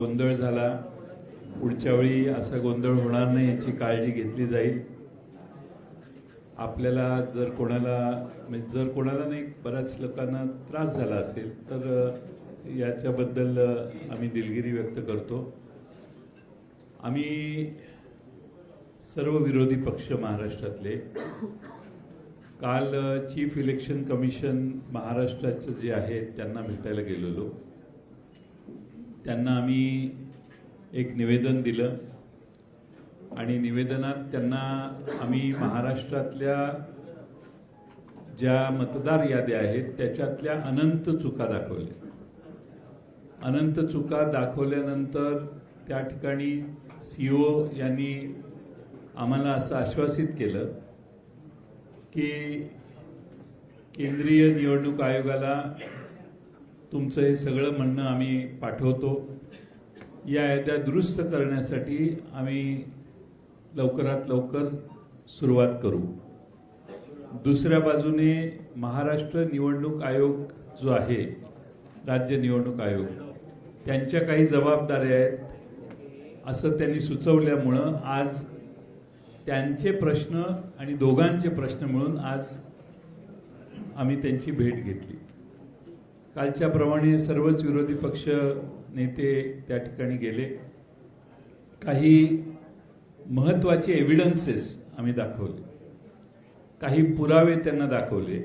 गोंधळ झाला, पुढच्या वेळी असा गोंधळ होणार नाही याची काळजी घेतली जाईल. आपल्याला जर कोणाला नाही, बऱ्याच लोकांना त्रास झाला असेल तर याच्याबद्दल आम्ही दिलगिरी व्यक्त करतो. आम्ही सर्व विरोधी पक्ष महाराष्ट्रातले काल चीफ इलेक्शन कमिशन महाराष्ट्राचे जे आहेत त्यांना भेटायला गेलेलो. त्यांना आम्ही एक निवेदन दिलं आणि निवेदनात त्यांना आम्ही महाराष्ट्रातल्या ज्या मतदार याद्या आहेत त्याच्यातल्या अनंत चुका दाखवल्या. अनंत चुका दाखवल्यानंतर त्या ठिकाणी CEO यांनी आम्हाला असं आश्वासित केलं की केंद्रीय निवडणूक आयोगाला तुमचं हे सगळं म्हणणं आम्ही पाठवतो. या याद्या दुरुस्त करण्यासाठी आम्ही लवकरात लवकर सुरुवात करू. दुसऱ्या बाजूने महाराष्ट्र निवडणूक आयोग जो आहे, राज्य निवडणूक आयोग, त्यांच्या काही जबाबदाऱ्या आहेत असं त्यांनी सुचवल्यामुळं आज त्यांचे प्रश्न आणि दोघांचे प्रश्न मिळून आज आम्ही त्यांची भेट घेतली. कालच्याप्रमाणे सर्वच विरोधी पक्ष नेते त्या ठिकाणी गेले. काही महत्त्वाचे एव्हिडन्सेस आम्ही दाखवले, काही पुरावे त्यांना दाखवले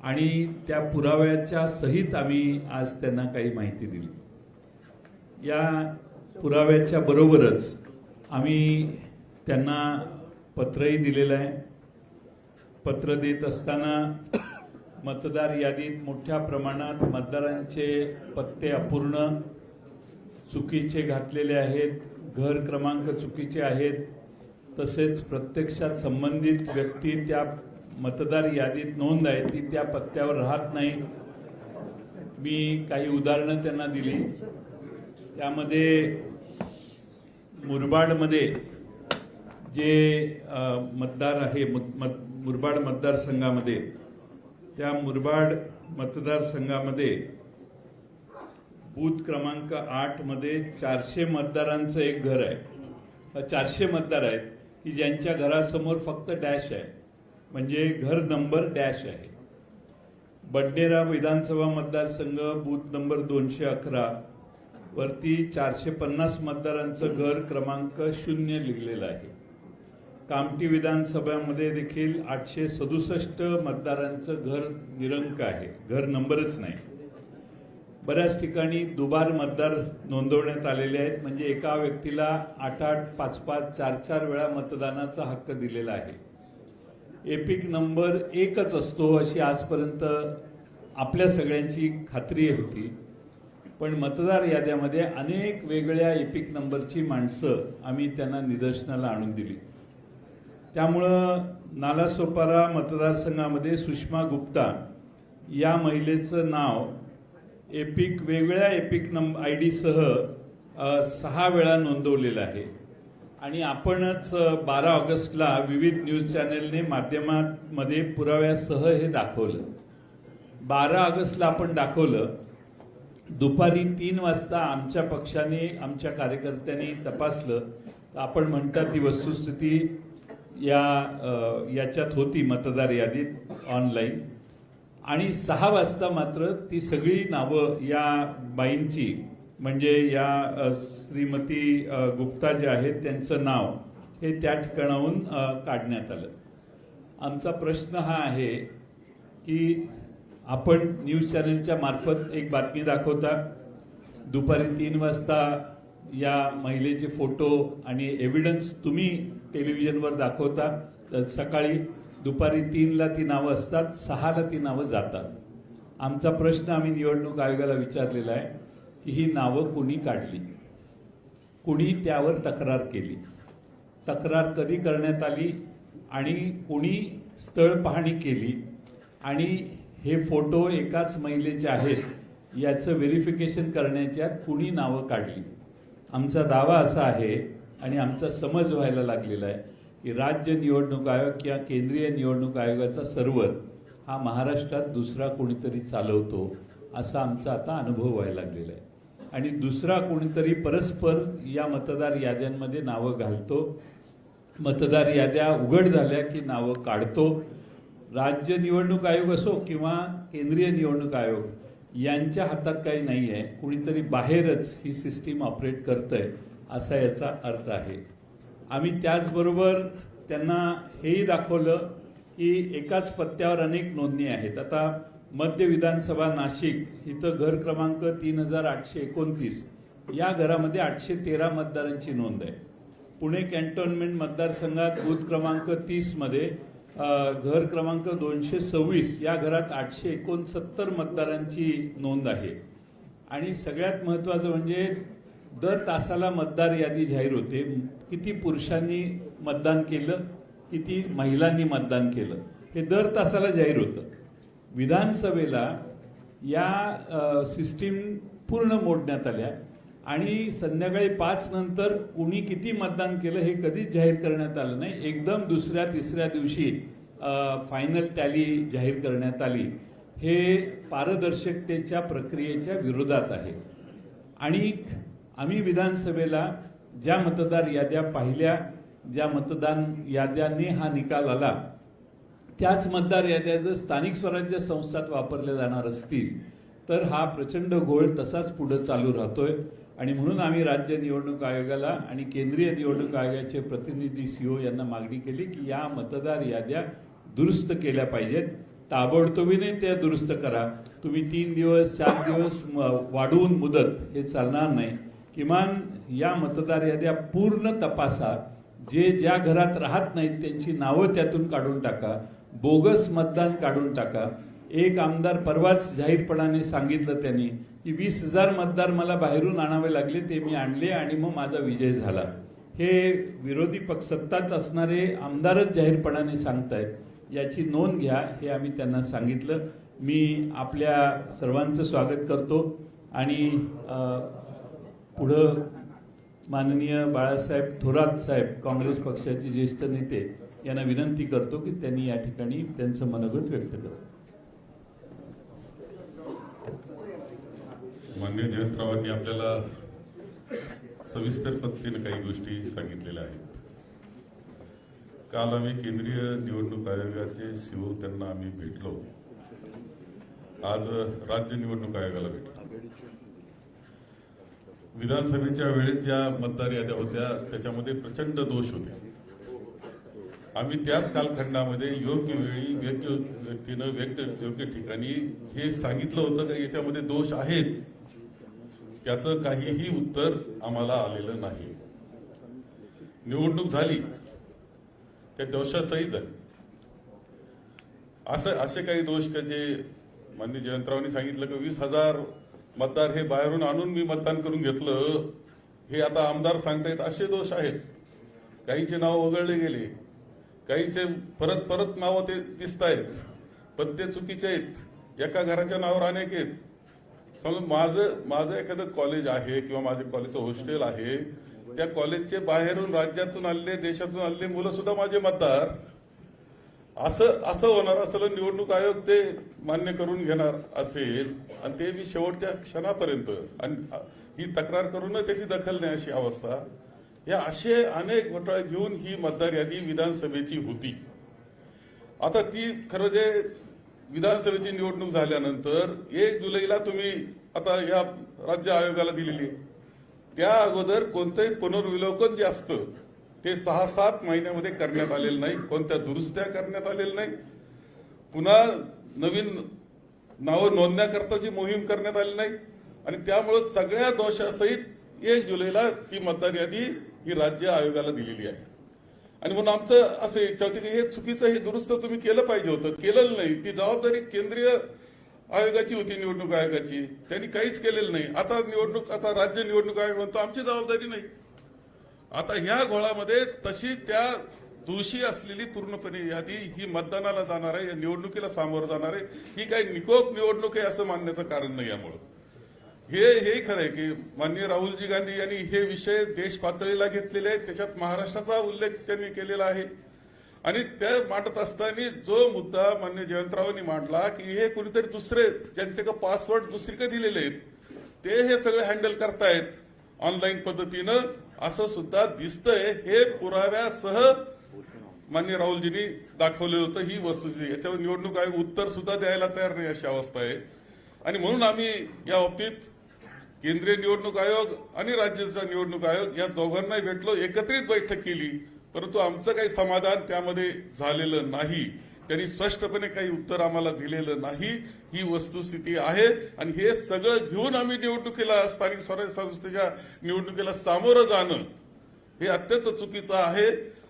आणि त्या पुराव्याच्या सहित आम्ही आज त्यांना काही माहिती दिली. या पुराव्याच्या बरोबरच आम्ही त्यांना पत्रही दिलेलं आहे. पत्र देत असताना मतदार यादीत मोठ्या प्रमाणात मतदारांचे पत्ते अपूर्ण, चुकीचे घातलेले आहेत, घर क्रमांक चुकीचे आहेत, तसेच प्रत्यक्षात संबंधित व्यक्ती त्या मतदार यादीत नोंद आहे ती त्या पत्त्यावर राहत नाही. मी काही उदाहरणं त्यांना दिली. त्यामध्ये मुरबाडमध्ये जे मतदार आहे, मुरबाड मतदारसंघामध्ये, त्या मुरबाड मतदारसंघामध्ये बूथ क्रमांक 8 मध्ये 400 मतदारांचं एक घर आहे. 400 मतदार आहेत की ज्यांच्या घरासमोर फक्त डॅश आहे, म्हणजे घर नंबर डॅश आहे. बडनेरा विधानसभा मतदारसंघ बूथ नंबर 211 वरती 450 मतदारांचं घर क्रमांक 0 लिहिलेलं आहे. कामठी विधानसभामध्ये देखील 867 मतदारांचं घर निरंक आहे, घर नंबरच नाही. बऱ्याच ठिकाणी दुबार मतदार नोंदवण्यात आलेले आहेत, म्हणजे एका व्यक्तीला 8-8, 5-5, 4-4 वेळा मतदानाचा हक्क दिलेला आहे. एपिक नंबर एकच असतो अशी आजपर्यंत आपल्या सगळ्यांची खात्री होती, पण मतदार याद्यामध्ये अनेक वेगळ्या एपिक नंबरची माणसं आम्ही त्यांना निदर्शनाला आणून दिली. त्यामुळं नालासोपारा मतदारसंघामध्ये सुषमा गुप्ता या महिलेचं नाव वेगळ्या एपिक नंबर ID सह 6 वेळा नोंदवलेलं आहे. आणि आपणच 12 ऑगस्टला विविध न्यूज चॅनेलने माध्यमांमध्ये पुराव्यासह हे दाखवलं. 12 ऑगस्टला आपण दाखवलं. दुपारी 3 वाजता आमच्या पक्षाने, आमच्या कार्यकर्त्यांनी तपासलं तर आपण म्हणतात ती वस्तुस्थिती याच्यात होती मतदार यादीत ऑनलाईन. आणि 6 वाजता मात्र ती सगळी नावं या बाईंची, म्हणजे या श्रीमती गुप्ता जे आहेत त्यांचं नाव हे त्या ठिकाणाहून काढण्यात आलं. आमचा प्रश्न हा आहे की आपण न्यूज चॅनलच्या मार्फत एक बातमी दाखवता, दुपारी 3 वाजता या महिलेचे फोटो आणि एव्हिडन्स तुम्ही टेलिव्हिजनवर दाखवता, तर सकाळी दुपारी 3ला ती नावं असतात, 6ला ती नावं जातात. आमचा प्रश्न आम्ही निवडणूक आयोगाला विचारलेला आहे की ही नावं कुणी काढली, कुणी त्यावर तक्रार केली, तक्रार कधी करण्यात आली आणि कुणी स्थळ पाहणी केली आणि हे फोटो एकाच महिलेचे आहेत याचं व्हेरिफिकेशन करण्याच्या कुणी नावं काढली. आमचा दावा असा आहे आणि आमचा समज व्हायला लागलेला आहे की राज्य निवडणूक आयोग किंवा केंद्रीय निवडणूक आयोगाचा सर्व्हर हा महाराष्ट्रात दुसरा कोणीतरी चालवतो असा आमचा आता अनुभव व्हायला लागलेला आहे. आणि दुसरा कोणीतरी परस्पर या मतदार याद्यांमध्ये नावं घालतो, मतदार याद्या उघड झाल्या की नावं काढतो. राज्य निवडणूक आयोग असो किंवा केंद्रीय निवडणूक आयोग यांच्या हातात काही नाही आहे, कुणीतरी बाहेरच ही सिस्टीम ऑपरेट करतंय असा याचा अर्थ आहे. आम्ही त्याचबरोबर त्यांना हेही दाखवलं की एकाच पत्त्यावर अनेक नोंदणी आहेत. आता मध्य विधानसभा नाशिक इथं घर क्रमांक 3829 या घरामध्ये 813 मतदारांची नोंद आहे. पुणे कॅन्टोन्मेंट मतदारसंघात बूथ क्रमांक 30 मध्ये घर क्रमांक 226 या घरात 869 मतदारांची नोंद आहे. आणि सगळ्यात महत्त्वाचं म्हणजे दर तासाला मतदार यादी जाहीर होते. किती पुरुषांनी मतदान केलं, किती महिलांनी मतदान केलं हे दर तासाला जाहीर होतं. विधानसभेला या सिस्टीम पूर्ण मोडण्यात आल्या आणि संध्याकाळी 5 नंतर कुणी किती मतदान केलं हे कधीच जाहीर करण्यात आलं नाही. एकदम दुसऱ्या तिसऱ्या दिवशी फायनल टॅली जाहीर करण्यात आली. हे पारदर्शकतेच्या प्रक्रियेच्या विरोधात आहे. आणि आम्ही विधानसभेला ज्या मतदार याद्या पाहिल्या, ज्या मतदान याद्यांनी हा निकाल आला, त्याच मतदार याद्या जर स्थानिक स्वराज्य संस्थात वापरल्या जाणार असतील तर हा प्रचंड घोळ तसाच पुढे चालू राहतोय. आणि म्हणून आम्ही राज्य निवडणूक आयोगाला आणि केंद्रीय निवडणूक आयोगाचे प्रतिनिधी सीओ यांना मागणी केली की या मतदार याद्या दुरुस्त केल्या पाहिजेत. ताबडतोबीने त्या दुरुस्त करा. तुम्ही 3 दिवस 4 दिवस वाढवून मुदत हे चालणार नाही. किमान या मतदार याद्या पूर्ण तपासा. जे ज्या घरात राहत नाहीत त्यांची नावं त्यातून काढून टाका. बोगस मतदान काढून टाका. एक आमदार परवाच जाहीरपणाने सांगितलं त्यांनी की 20,000 मतदार मला बाहेरून आणावे लागले, ते मी आणले आणि मग माझा विजय झाला. हे विरोधी पक्ष सत्तात असणारे आमदारच जाहीरपणाने सांगतायत. याची नोंद घ्या हे आम्ही त्यांना सांगितलं. मी आपल्या सर्वांचं स्वागत करतो आणि पुढं माननीय बाळासाहेब थोरात साहेब काँग्रेस पक्षाचे ज्येष्ठ नेते यांना विनंती करतो की त्यांनी या ठिकाणी त्यांचं मनोगत व्यक्त करावं. माननीय जयंतरावांनी आपल्याला सविस्तर पद्धतीने काही गोष्टी सांगितलेल्या आहेत. काल आम्ही केंद्रीय निवडणूक आयोगाचे सीओ त्यांना आम्ही भेटलो. आज राज्य निवडणूक आयोगाला भेटलो. विधानसभेच्या वेळेस ज्या मतदार याद्या होत्या त्याच्यामध्ये प्रचंड दोष होते. आम्ही त्याच कालखंडामध्ये योग्य वेळी योग्य व्यक्तीनं योग्य ठिकाणी हे सांगितलं होतं का याच्यामध्ये दोष आहेत. त्याचं काहीही उत्तर आम्हाला आलेलं नाही. निवडणूक झाली, त्या दोषासहित झाली. असे काही दोष का जे माननीय जयंतरावांनी सांगितलं की 20,000 मतदार हे बाहेरून आणून मी मतदान करून घेतलं, हे आता आमदार सांगतायत, असे दोष आहेत. काहींचे नाव वगळले गेले, काहींचे परत परत नाव ते दिसत आहेत, पत्ते चुकीचे आहेत, एका घराच्या नावावर अनेक आहेत. समजा माझं एखादं कॉलेज आहे किंवा माझे कॉलेजचं हॉस्टेल आहे, त्या कॉलेजचे बाहेरून राज्यातून आलेले देशातून आलेले मुलं सुद्धा माझे मतदार, असं होणार असलं निवडणूक आयोग ते मान्य करून घेणार असेल आणि ते मी शेवटच्या क्षणापर्यंत आणि ही तक्रार करून त्याची दखल नाही अशी अवस्था. या असे अनेक घोटाळे घेऊन ही मतदार यादी विधानसभेची होती. आता ती खरं जे विधानसभेची निवडणूक झाल्यानंतर 1 जुलैला तुम्ही आता या राज्य आयोगाला दिलेली, त्या अगोदर कोणतंही पुनर्विलोकन जे असतं ते 6-7 महिन्यामध्ये करण्यात आलेलं नाही. कोणत्या दुरुस्त्या करण्यात आलेल्या नाही. पुन्हा नवीन नावं नोंदण्याकरताची मोहीम करण्यात आली नाही. आणि त्यामुळे सगळ्या दोषासहित 1 जुलैला ती मतदार यादी ही राज्य आयोगाला दिलेली आहे. आणि म्हणून आमचं असं इच्छा होती की हे चुकीचं, हे दुरुस्त तुम्ही केलं पाहिजे होतं, केलेलं नाही. ती जबाबदारी केंद्रीय आयोगाची होती, निवडणूक आयोगाची. त्यांनी काहीच केलेलं नाही. आता राज्य निवडणूक आयोग म्हणतो आमची जबाबदारी नाही. आता ह्या घोळामध्ये तशी त्या दोषी असलेली पूर्णपणे यादी ही मतदानाला जाणार आहे, या निवडणुकीला सामोरं जाणार आहे. ही काही निकोप निवडणूक आहे असं मानण्याचं कारण नाही. यामुळं हे खरं आहे की माननीय राहुलजी गांधी यांनी हे विषय देश पातळीला घेतलेले आहेत. त्याच्यात महाराष्ट्राचा उल्लेख त्यांनी केलेला आहे. आणि त्या मांडत असताना जो मुद्दा माननीय जयंतरावांनी मांडला की हे कुणीतरी दुसरे ज्यांच्याकडे पासवर्ड दुसरीकडे दिलेले आहेत ते हे सगळे हँडल करतायत ऑनलाईन पद्धतीनं असं सुद्धा दिसतंय. हे पुराव्यासह माननीय राहुलजींनी दाखवलेलं होतं. ही वस्तुस्थिती, याच्यावर निवडणूक आयोग उत्तर सुद्धा द्यायला तयार नाही अशी अवस्था आहे. आणि म्हणून आम्ही या बाबतीत केंद्रीय निवडणूक आयोग आणि राज्याचा निवडणूक आयोग या दोघांनाही भेटलो, एकत्रित बैठक केली, परंतु आमचं काही समाधान त्यामध्ये झालेलं नाही. त्यांनी स्पष्टपणे काही उत्तर आम्हाला दिलेलं नाही. ही वस्तुस्थिती आहे आणि हे सगळं घेऊन आम्ही निवडणुकीला, स्थानिक स्वराज्य संस्थेच्या निवडणुकीला सामोरं जाणं हे अत्यंत चुकीचं आहे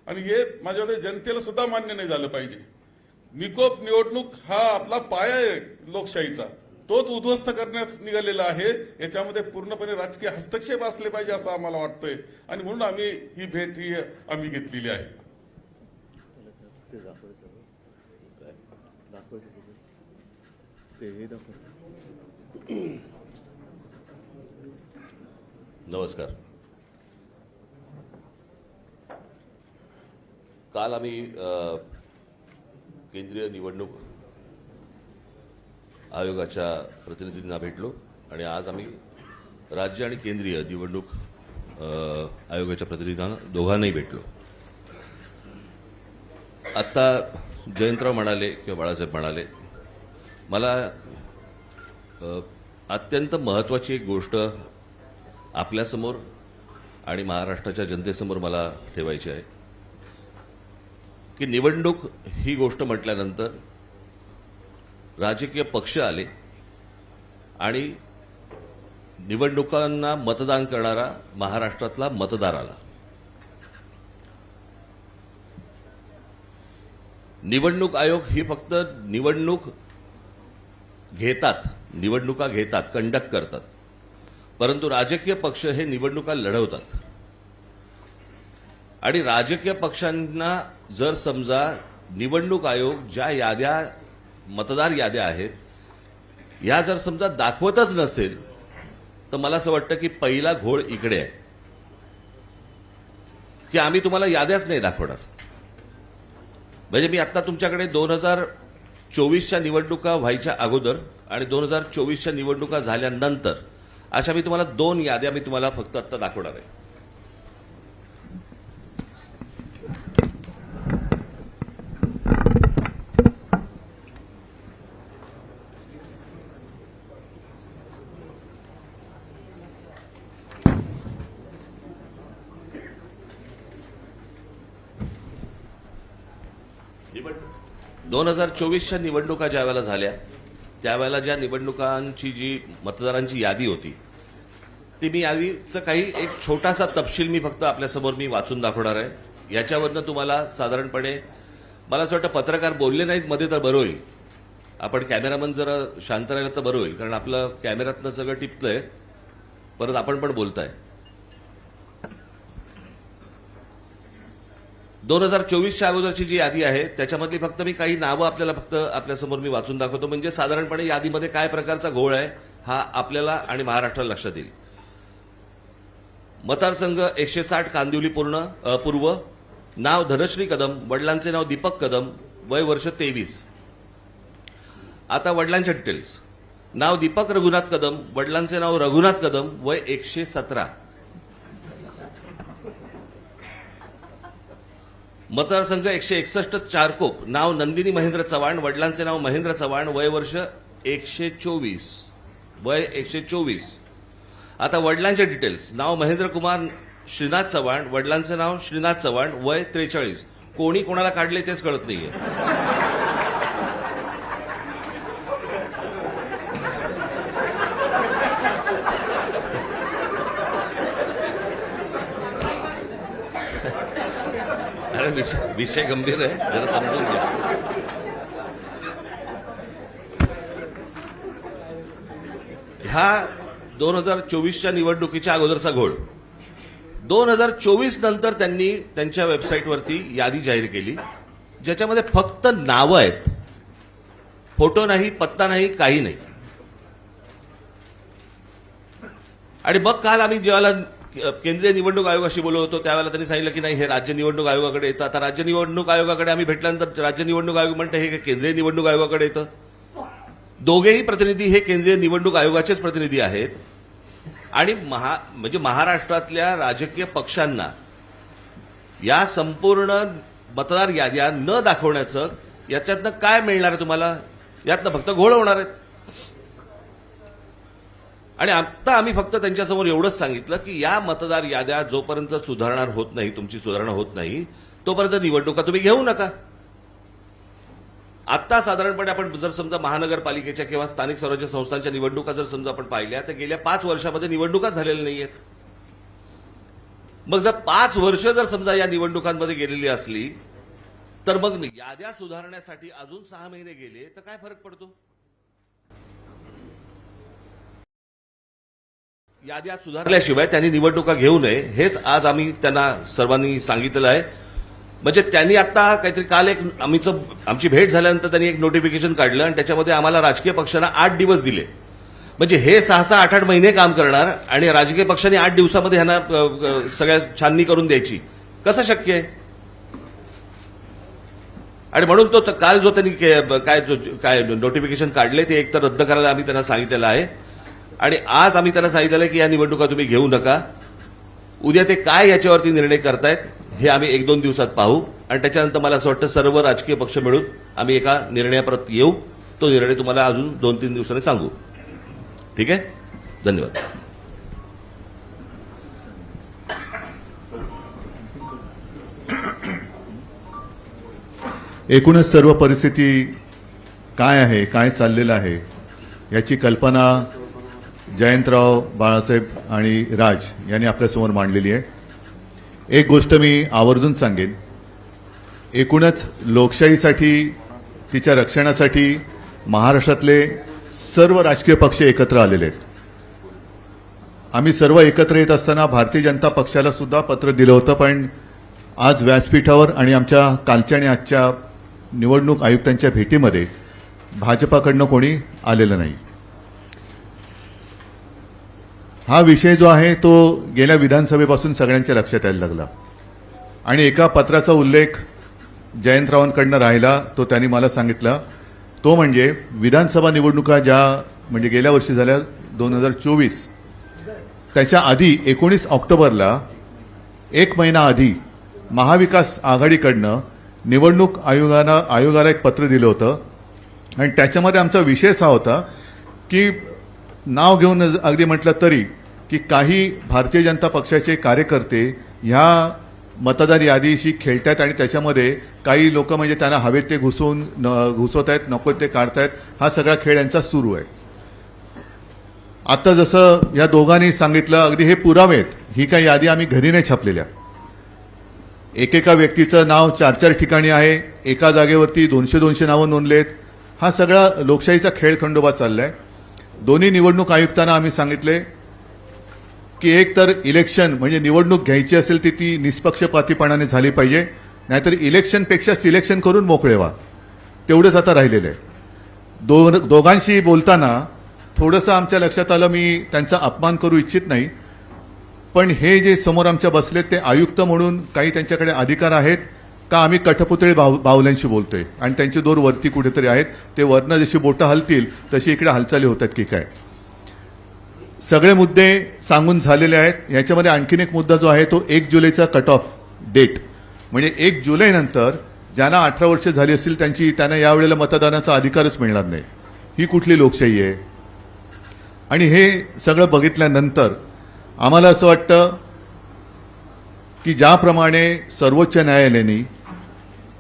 आणि हे माझ्या मते जनतेला सुद्धा मान्य नाही झालं पाहिजे. निकोप निवडणूक हा आपला पाया आहे लोकशाहीचा, तोच उद्ध्वस्त करण्यास निघालेला आहे. याच्यामध्ये पूर्णपणे राजकीय हस्तक्षेप असले पाहिजे असं आम्हाला वाटतंय आणि म्हणून आम्ही ही भेट आम्ही घेतलेली आहे. नमस्कार. काल आम्ही केंद्रीय निवडणूक आयोगाच्या प्रतिनिधींना भेटलो आणि आज आम्ही राज्य आणि केंद्रीय निवडणूक आयोगाच्या प्रतिनिधींना दोघांनाही भेटलो. आता जयंतराव म्हणाले किंवा बाळासाहेब म्हणाले, मला अत्यंत महत्वाची एक गोष्ट आपल्यासमोर आणि महाराष्ट्राच्या जनतेसमोर मला ठेवायची आहे की निवडणूक ही गोष्ट म्हटल्यानंतर राजकीय पक्ष आले आणि निवडणुकांना मतदान करणारा महाराष्ट्रातला मतदार आला. निवडणूक आयोग ही फक्त निवडणुका घेतात, कंडक्ट करतात, परंतु राजकीय पक्ष हे निवडणुका लढवतात. आणि राजकीय पक्षांना जर समजा निवडणूक आयोग ज्या याद्या, मतदार याद्या आहेत, ह्या जर समजा दाखवतच नसेल तर मला असं वाटतं की पहिला घोळ इकडे आहे की आम्ही तुम्हाला याद्याच नाही दाखवणार. म्हणजे मी आता तुमच्याकडे 2024च्या निवडणुका व्हायच्या अगोदर आणि 2024च्या निवडणुका झाल्यानंतर अशा मी तुम्हाला 2 याद्या मी तुम्हाला फक्त आता दाखवणार आहे. निवडणूक 2024च्या निवडणुका ज्या वेळेला झाल्या त्यावेळेला ज्या निवडणुकांची जी मतदारांची यादी होती ती मी यादीचं काही एक छोटासा तपशील मी फक्त आपल्यासमोर मी वाचून दाखवणार आहे. याच्यावरनं तुम्हाला साधारणपणे, मला असं वाटतं पत्रकार बोलले नाहीत मध्ये तर बरं होईल, आपण कॅमेरामन जरा शांत राहिलं तर बरं होईल, कारण आपलं कॅमेऱ्यातनं सगळं टिपतंय, परत आपण पण बोलताय. 2024च्या अगोदरची जी यादी आहे त्याच्यामधली फक्त मी काही नावं आपल्याला फक्त आपल्यासमोर मी वाचून दाखवतो, म्हणजे साधारणपणे यादीमध्ये काय प्रकारचा घोळ आहे हा आपल्याला आणि महाराष्ट्राला लक्षात येईल. मतदारसंघ 160 कांदिवली पूर्व, नाव धनश्री कदम, वडिलांचे नाव दीपक कदम, वय वर्ष 23. आता वडिलांच्या डिटेल्स: नाव दीपक रघुनाथ कदम, वडिलांचे नाव रघुनाथ कदम, वय 117. मतदारसंघ 161 चारकोप, नाव नंदिनी महेंद्र चव्हाण, वडिलांचे नाव महेंद्र चव्हाण, वय वर्ष 124, वय 124. आता वडिलांचे डिटेल्स: नाव महेंद्र कुमार श्रीनाथ चव्हाण, वडिलांचे नाव श्रीनाथ चव्हाण, वय 43. कोणी कोणाला काढले तेच कळत नाहीये. अरे विषय गंभीर आहे, जरा समजून घ्या. ह्या 2024च्या निवडणुकीच्या अगोदरचा घोळ. 2024 नंतर त्यांनी त्यांच्या वेबसाईटवरती यादी जाहीर केली ज्याच्यामध्ये फक्त नावं आहेत, फोटो नाही, पत्ता नाही, काही नाही. आणि मग काल आम्ही जेव्हा केंद्रीय निवडणूक आयोगाशी बोलत होतो त्यावेळेला त्यांनी सांगितलं की नाही, हे राज्य निवडणूक आयोगाकडे येतं. आता राज्य निवडणूक आयोगाकडे आम्ही भेटल्यानंतर राज्य निवडणूक आयोग म्हणतं हे केंद्रीय निवडणूक आयोगाकडे येतं. दोघेही प्रतिनिधी हे केंद्रीय निवडणूक आयोगाचेच प्रतिनिधी आहेत. आणि म्हणजे महाराष्ट्रातल्या राजकीय पक्षांना या संपूर्ण मतदार याद्या न दाखवण्याचं याच्यातनं काय मिळणार आहे तुम्हाला? यातनं फक्त घोळ होणार आहेत. आणि आता आम्ही फक्त त्यांच्यासमोर एवढंच सांगितलं की या मतदार याद्या जोपर्यंत सुधारणा होत नाही, तुमची सुधारणा होत नाही, तोपर्यंत निवडणुका तुम्ही घेऊ नका. आता साधारणपणे आपण जर समजा महानगरपालिकेच्या किंवा स्थानिक स्वराज्य संस्थांच्या निवडणुका जर समजा आपण पाहिल्या तर गेल्या 5 वर्षामध्ये निवडणुका झालेल्या नाहीयेत. मग जर 5 वर्ष जर समजा या निवडणुकांमध्ये गेलेली असली तर मग याद्या सुधारण्यासाठी अजून 6 महिने गेले तर काय फरक पडतो? याद्या सुधारल्याशिवाय त्यांनी निवडणुका घेऊ नये हेच आज आम्ही त्यांना सर्वांनी सांगितलं आहे. म्हणजे त्यांनी आता काहीतरी काल आमची भेट झाल्यानंतर त्यांनी एक नोटिफिकेशन काढलं आणि त्याच्यामध्ये आम्हाला राजकीय पक्षांना 8 दिवस दिले. म्हणजे हे 6-6, 8-8 महिने काम करणार आणि राजकीय पक्षांनी 8 दिवसामध्ये ह्यांना सगळ्या छाननी करून द्यायची, कसं शक्य आहे? आणि म्हणून तो काल जो त्यांनी काय नोटिफिकेशन काढले ते एकतर रद्द करायला आम्ही त्यांना सांगितलेलं आहे. आणि आज आम्ही त्यांना सांगितलेलं आहे की या निवडणुका तुम्ही घेऊ नका. उद्या ते काय याच्यावरती निर्णय करतायत हे आम्ही 1-2 दिवसात पाहू आणि त्याच्यानंतर मला असं वाटतं सर्व राजकीय पक्ष मिळून आम्ही एका निर्णयापर्यंत येऊ. तो निर्णय तुम्हाला अजून 2-3 दिवसांनी सांगू. ठीक आहे? धन्यवाद. एकूणच सर्व परिस्थिती काय आहे, काय चाललेलं आहे याची कल्पना जयंतराव, बाळासाहेब आणि राज यांनी आपल्यासमोर मांडलेली आहे. एक गोष्ट मी आवर्जून सांगेन, एकूणच लोकशाहीसाठी, तिच्या रक्षणासाठी महाराष्ट्रातले सर्व राजकीय पक्ष एकत्र आलेले आहेत. आम्ही सर्व एकत्र येत असताना भारतीय जनता पक्षाला सुद्धा पत्र दिलं होतं, पण आज व्यासपीठावर आणि आमच्या कालच्या आणि आजच्या निवडणूक आयुक्तांच्या भेटीमध्ये भाजपाकडनं कोणी आलेलं नाही. हा विषय जो आहे तो गेल्या विधानसभेपासून सगळ्यांच्या लक्षात यायला लागला आणि एका पत्राचा उल्लेख जयंतरावांकडनं राहिला, तो त्यांनी मला सांगितला. तो म्हणजे विधानसभा निवडणुका ज्या म्हणजे गेल्या वर्षी झाल्या 2024, त्याच्या आधी 19 ऑक्टोबरला 1 महिना आधी महाविकास आघाडीकडनं निवडणूक आयोगाला एक पत्र दिलं होतं आणि त्याच्यामध्ये आमचा विषयच हा होता की नाव घेऊन अगदी म्हटलं तरी की काही भारतीय जनता पक्षाचे कार्यकर्ते ह्या मतदार यादीशी खेळतात आणि त्याच्यामध्ये काही लोक म्हणजे त्यांना हवेत ते घुसवत आहेत, नको ते काढतायत. हा सगळा खेळ यांचा सुरू आहे. आता जसं या दोघांनी सांगितलं, अगदी हे पुरावे आहेत. ही काही यादी आम्ही घरी नाही छापलेल्या. एकेका व्यक्तीचं नाव 4-4 ठिकाणी आहे, एका जागेवरती 200-200 नावं नोंदलेत. हा सगळा लोकशाहीचा खेळ खंडोबा चाललाय. दोन्ही निवडणूक आयुक्तांना आम्ही सांगितले की एक तर इलेक्शन म्हणजे निवडणूक घ्यायची असेल तर ती निष्पक्षपातीपणाने झाली पाहिजे, नाहीतर इलेक्शनपेक्षा सिलेक्शन करून मोकळे व्हा. तेवढंच आता राहिलेलं आहे. दोघांशी बोलताना थोडंसं आमच्या लक्षात आलं, मी त्यांचा अपमान करू इच्छित नाही, पण हे जे समोर आमच्या बसलेत ते आयुक्त म्हणून काही त्यांच्याकडे अधिकार आहेत का आम्ही कठपुतळी बाहुल्यांशी बोलतोय आणि त्यांचे दोर वरती कुठेतरी आहेत, ते वरनं जशी बोटं हलतील तशी इकडे हालचाली होतात की काय. सगळे मुद्दे सांगून झालेले आहेत. याच्यामध्ये आणखीन एक मुद्दा जो आहे तो 1 जुलैचा कट ऑफ डेट, म्हणजे 1 जुलै नंतर ज्यांना 18 वर्ष झाली असतील त्यांना यावेळेला मतदानाचा अधिकारच मिळणार नाही. ही कुठली लोकशाही आहे? आणि हे सगळं बघितल्यानंतर आम्हाला असं वाटतं की ज्याप्रमाणे सर्वोच्च न्यायालयाने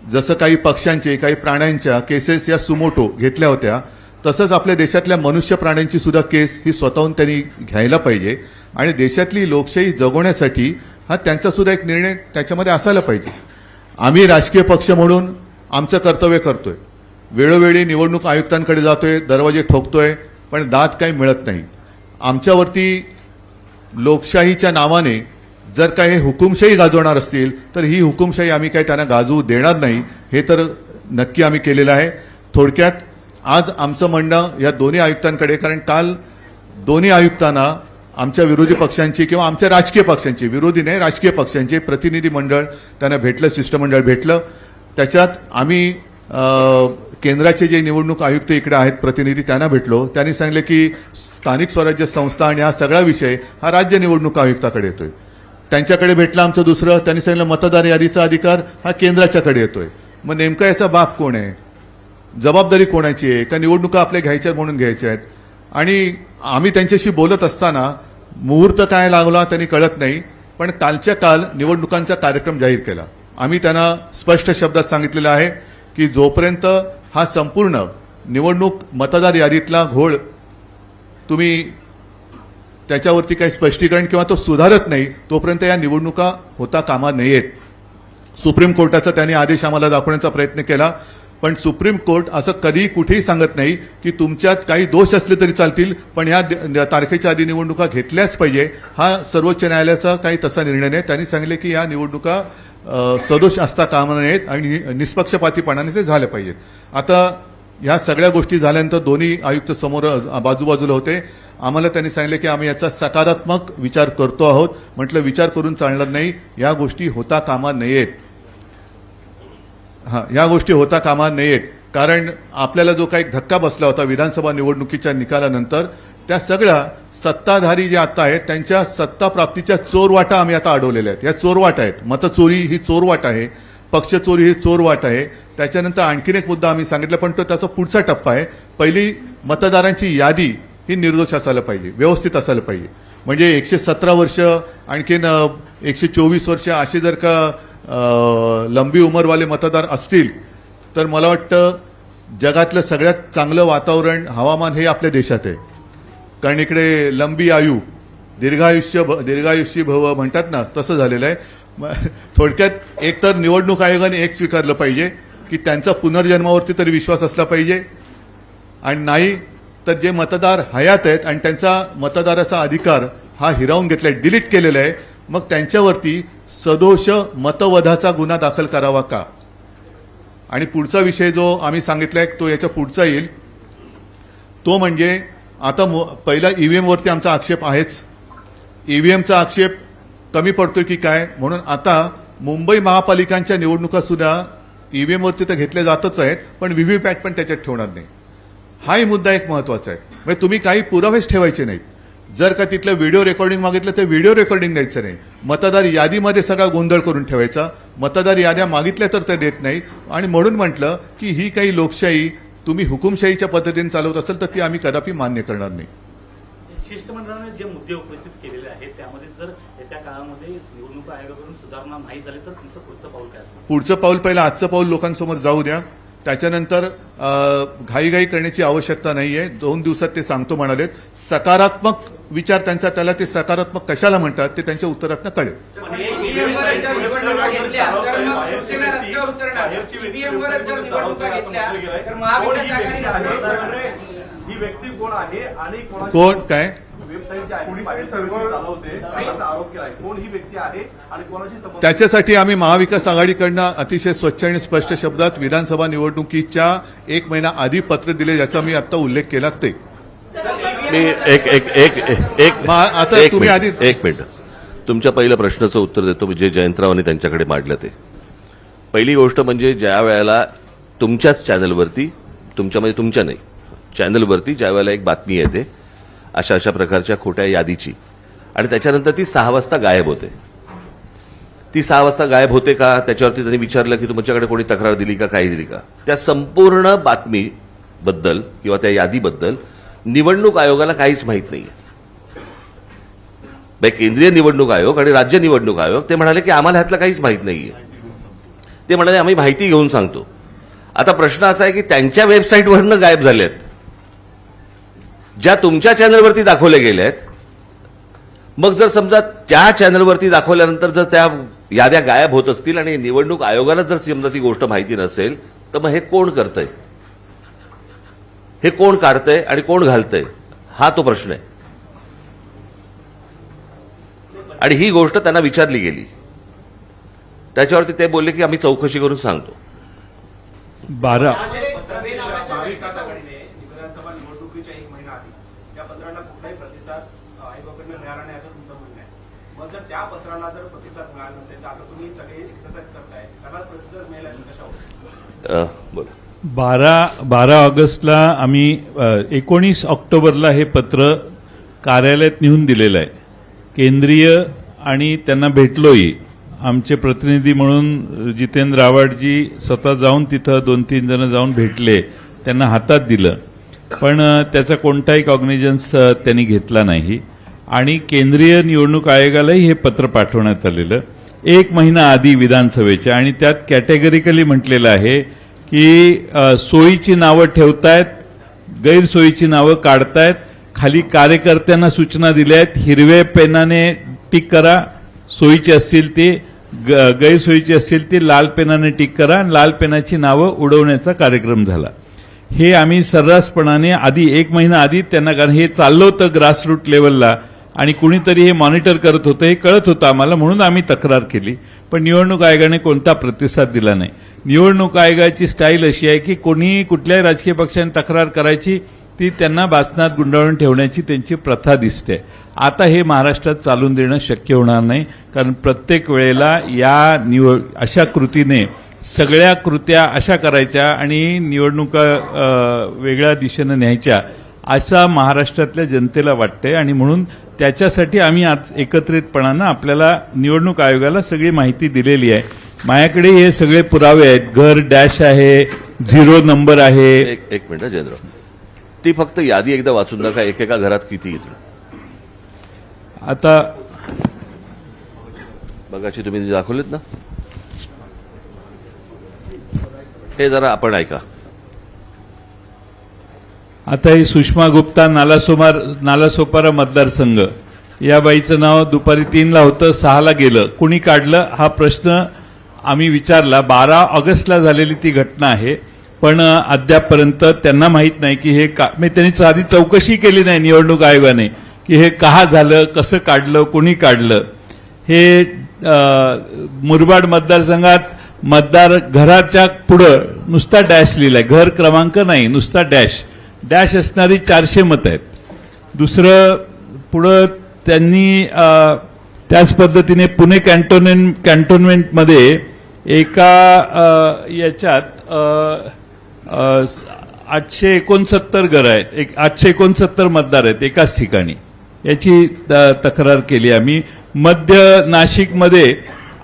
जसं काही पक्षांचे, काही प्राण्यांच्या केसेस या सुमोटो घेतल्या होत्या, तसंच आपल्या देशातल्या मनुष्य प्राण्यांची सुद्धा केस ही स्वतःहून त्यांनी घ्यायला पाहिजे आणि देशातली लोकशाही जगवण्यासाठी हा त्यांचा सुद्धा एक निर्णय त्याच्यामध्ये असायला पाहिजे. आम्ही राजकीय पक्ष म्हणून आमचं कर्तव्य करतोय, वेळोवेळी निवडणूक आयुक्तांकडे जातोय, दरवाजे ठोकतोय, पण दाद काही मिळत नाही. आमच्यावरती लोकशाहीच्या नावाने जर का हे हुकुमशाही गाजवणार असतील तर ही हुकुमशाही आम्ही काही त्यांना गाजवू देणार नाही, हे तर नक्की आम्ही केलेलं आहे. थोडक्यात आज आमचं म्हणणं या दोन्ही आयुक्तांकडे, कारण काल दोन्ही आयुक्तांना आमच्या विरोधी पक्षांची किंवा आमच्या राजकीय पक्षांची, विरोधी नाही राजकीय पक्षांचे प्रतिनिधी मंडळ त्यांना भेटलं, शिष्टमंडळ भेटलं. त्याच्यात आम्ही केंद्राचे जे निवडणूक आयुक्त इकडे आहेत प्रतिनिधी त्यांना भेटलो. त्यांनी सांगितले की स्थानिक स्वराज्य संस्था आणि हा सगळा विषय हा राज्य निवडणूक आयुक्ताकडे येतोय. त्यांच्याकडे भेटलं आमचं दुसरं, त्यांनी सांगितलं मतदार यादीचा अधिकार हा केंद्राच्याकडे येतोय. मग नेमका याचा बाप कोण आहे, जबाबदारी कोणाची आहे, का निवडणुका आपल्या घ्यायच्या म्हणून घ्यायच्या आहेत. आणि आम्ही त्यांच्याशी बोलत असताना मुहूर्त काय लागला त्यांनी कळत नाही, पण कालच्या काल निवडणुकांचा कार्यक्रम जाहीर केला. आम्ही त्यांना स्पष्ट शब्दात सांगितलेलं आहे की जोपर्यंत हा संपूर्ण निवडणूक मतदार यादीतला घोळ तुम्ही त्याच्यावरती काही स्पष्टीकरण किंवा तो सुधारत नाही तोपर्यंत या निवडणुका होता कामा नयेत. सुप्रीम कोर्टाचा त्यांनी आदेश आम्हाला दाखवण्याचा प्रयत्न केला, पण सुप्रीम कोर्ट असं कधी कुठेही सांगत नाही की तुमच्यात काही दोष असले तरी चालतील, पण या तारखेच्या आधी निवडणुका घेतल्याच पाहिजे. हा सर्वोच्च न्यायालयाचा काही तसा निर्णय नाही. त्यांनी सांगितले की या निवडणुका सदोष असता कामा नयेत आणि निष्पक्षपातीपणाने ते झाले पाहिजेत. आता ह्या सगळ्या गोष्टी झाल्यानंतर दोन्ही आयुक्त समोर बाजूबाजूला होते. आम्हाला त्यांनी सांगितले की आम्ही याचा सकारात्मक विचार करतो आहोत. म्हटलं विचार करून चालणार नाही, या गोष्टी होता कामा नयेत. या गोष्टी होता कामा नयेत, कारण आपल्याला जो काही धक्का बसला होता विधानसभा निवडणुकीच्या निकालानंतर, त्या सगळ्या सत्ताधारी जे आता आहेत त्यांच्या सत्ता प्राप्तीच्या चोरवाटा आम्ही आता अडवलेल्या आहेत. या चोरवाटा आहेत. मतचोरी ही चोरवाट आहे, पक्षचोरी ही चोरवाट आहे. त्याच्यानंतर आणखीन एक मुद्दा आम्ही सांगितला, पण तो त्याचा पुढचा टप्पा आहे. पहिली मतदारांची यादी ही निर्दोष असायला पाहिजे, व्यवस्थित असायला पाहिजे. म्हणजे 117 वर्ष आणखीन 124 वर्ष असे जर का लंबी उमरवाले मतदार असतील तर मला वाटतं जगातलं सगळ्यात चांगलं वातावरण हवामान हे आपल्या देशात आहे. कारण इकडे लंबी आयु दीर्घायुष्य भव म्हणतात ना, तसं झालेलं आहे. थोडक्यात एक तर निवडणूक आयोगाने एक स्वीकारलं पाहिजे की त्यांचा पुनर्जन्मावरती तरी विश्वास असला पाहिजे, आणि नाही तर जे मतदार हयात आहेत आणि त्यांचा मतदाराचा अधिकार हा हिरावून घेतलाय, डिलीट केलेला आहे, मग त्यांच्यावरती सदोष मतवधाचा गुन्हा दाखल करावा का. आणि पुढचा विषय जो आम्ही सांगितलाय तो याच्या पुढचा येईल, तो म्हणजे आता पहिला ईव्हीएम वरती आमचा आक्षेप आहेच. ईव्हीएमचा आक्षेप कमी पडतोय की काय, म्हणून आता मुंबई महापालिकांच्या निवडणुका सुद्धा ईव्हीएम वरती तर घेतल्या जातच आहेत, पण व्हीव्हीपॅट पण त्याच्यात ठेवणार नाही. हाही मुद्दा एक महत्वाचा आहे. म्हणजे तुम्ही काही पुरावेच ठेवायचे नाहीत. जर का तिथलं व्हिडिओ रेकॉर्डिंग मागितलं तर व्हिडिओ रेकॉर्डिंग द्यायचं नाही. मतदार यादीमध्ये सगळा गोंधळ करून ठेवायचा. मतदार याद्या मागितल्या तर ते देत नाही. आणि म्हणून म्हटलं की ही काही लोकशाही तुम्ही हुकुमशाहीच्या पद्धतीने चालवत असेल तर ती आम्ही कदापि मान्य करणार नाही. शिष्टमंडळाने जे मुद्दे उपस्थित केलेले आहेत त्यामध्ये जर येत्या काळामध्ये निवडणूक आयोगाकडून सुधारणा नाही झाली तर तुमचं पुढचं पाऊल काय असणार? पुढचं पाऊल पहिलं आजचं पाऊल लोकांसमोर जाऊ द्या. त्याच्यानंतर घाईघाई करण्याची आवश्यकता नाहीये. 2 दिवसात ते सांगतो म्हणालेत. सकारात्मक विचार त्यांचा, त्याला ते सकारात्मक कशाला म्हणतात ते त्यांच्या उत्तरातनं कळेल. ही व्यक्ती कोण आहे आणि कोण काय वेबसाईट चालवते असा आरोप केला आहे. कोण ही व्यक्ती आहे आणि कोणाशी संबंध? त्याच्यासाठी आम्ही महाविकास आघाडीकडनं अतिशय स्वच्छ आणि स्पष्ट शब्दात विधानसभा निवडणुकीच्या 1 महिना आधी पत्र दिले, ज्याचा मी आता उल्लेख केला. ते मी आता तुम्ही आधी एक मिनिट तुमच्या पहिल्या प्रश्नाचं उत्तर देतो, जे जयंतरावांनी त्यांच्याकडे मांडलं ते. पहिली गोष्ट म्हणजे ज्या वेळेला तुमच्याच चॅनलवरती, तुमच्या नाही चॅनलवरती ज्या वेळेला एक बातमी येते अशा अशा प्रकारच्या खोट्या यादीची, आणि त्याच्यानंतर ती 6 वाजता गायब होते. ती 6 वाजता गायब होते का, त्याच्यावरती त्यांनी विचारलं की तुमच्याकडे कोणी तक्रार दिली का, काही दिली का. त्या संपूर्ण बातमीबद्दल किंवा त्या यादीबद्दल निवडणूक आयोगाला काहीच माहीत नाहीये. केंद्रीय निवडणूक आयोग आणि राज्य निवडणूक आयोग ते म्हणाले की आम्हाला ह्यातलं काहीच माहीत नाहीये. ते म्हणाले आम्ही माहिती घेऊन सांगतो. आता प्रश्न असा आहे की त्यांच्या वेबसाईटवरनं गायब झाल्यात, ज्या तुमच्या चॅनलवरती दाखवल्या गेल्या आहेत. मग जर समजा त्या चॅनलवरती दाखवल्यानंतर जर त्या याद्या गायब होत असतील आणि निवडणूक आयोगाला जर समजा ती गोष्ट माहिती नसेल तर मग हे कोण करतंय, हे कोण काढतंय आणि कोण घालतंय, हा तो प्रश्न आहे. आणि ही गोष्ट त्यांना विचारली गेली, त्याच्यावरती ते बोलले की आम्ही चौकशी करून सांगतो. 12 महाविकास आघाडीने विधानसभा निवडणुकीच्या 1 महिना आधी त्या पत्रांना कुठलाही प्रतिसाद आयोगाकडनं मिळाला नाही असं तुमचं म्हणणं आहे. मग जर त्या पत्राला जर प्रतिसाद मिळाला नसेल तर आता तुम्ही सगळे एक्सरसाइज करताय, त्याला प्रतिसाद मिळाला कशावर? बोला. बारा ऑगस्टला आम्ही 19 ऑक्टोबरला हे पत्र कार्यालयात नेऊन दिलेलं आहे. केंद्रीय आणि त्यांना भेटलोही. आमचे प्रतिनिधी म्हणून जितेंद्र आव्हाडजी स्वतः जाऊन तिथं 2-3 जण जाऊन भेटले, त्यांना हातात दिलं, पण त्याचा कोणताही कॉग्निजन्स त्यांनी घेतला नाही. आणि केंद्रीय निवडणूक आयोगालाही हे पत्र पाठवण्यात आलेलं 1 महिना आधी विधानसभेच्या, आणि त्यात कॅटेगरिकली म्हटलेलं आहे की सोयीची नावं ठेवतायत, गैरसोयीची नावं काढतायत, खाली कार्यकर्त्यांना सूचना दिल्या आहेत, हिरव्या पेनाने टिक करा, सोयीची असतील ती, गैरसोयीची असतील ती लाल पेनाने टिक करा, आणि लाल पेनाची नावं उडवण्याचा कार्यक्रम झाला. हे आम्ही सर्रासपणाने आधी 1 महिना आधी त्यांना, कारण हे चाललं होतं ग्रासरूट लेवलला आणि कुणीतरी हे मॉनिटर करत होतं, हे कळत होतं आम्हाला, म्हणून आम्ही तक्रार केली. पण निवडणूक आयोगाने कोणता प्रतिसाद दिला नाही. निवडणूक आयोगाची स्टाईल अशी आहे की कोणीही कुठल्याही राजकीय पक्षाने तक्रार करायची, ती त्यांना बासनात गुंडाळून ठेवण्याची त्यांची प्रथा दिसते. आता हे महाराष्ट्रात चालून देणं शक्य होणार नाही, कारण प्रत्येक वेळेला या अशा कृतीने सगळ्या कृत्या अशा करायच्या आणि निवडणुका वेगळ्या दिशेनं न्यायच्या, असा महाराष्ट्रातल्या जनतेला वाटते. आणि म्हणून त्याच्यासाठी आम्ही आज एकत्रितपणानं आपल्याला निवडणूक आयोगाला सगळी माहिती दिलेली आहे. माझ्याकडे हे सगळे पुरावे आहेत. घर डॅश आहे, 0 नंबर आहे. एक मिनिट जयेंद्र, ती फक्त यादी एकदा वाचून नका, एकेका घरात किती येतील. आता बघाची तुम्ही दाखवलेत ना, हे जरा आपण ऐका. आता ही सुषमा गुप्ता नालासोपारा मतदारसंघ, या बाईचं नाव दुपारी 3ला होतं, 6ला गेलं. कुणी काढलं हा प्रश्न आम्ही विचारला. 12 ऑगस्टला झालेली ती घटना आहे, पण अद्यापपर्यंत त्यांना माहीत नाही की हे त्यांनी साधी चौकशी केली नाही निवडणूक आयोगाने की हे का झालं, कसं काढलं, कोणी काढलं. हे मुरबाड मतदारसंघात मतदार घराच्या पुढं नुसता डॅश लिहिलाय, घर क्रमांक नाही, नुसता डॅश असणारी 400 मतं आहेत. दुसरं पुढं त्यांनी त्याच पद्धतीने पुणे कॅन्टोन्मेंटमध्ये एका याच्यात 869 घरं आहेत, 869 मतदार आहेत एकाच ठिकाणी, याची तक्रार केली आम्ही. मध्य नाशिकमध्ये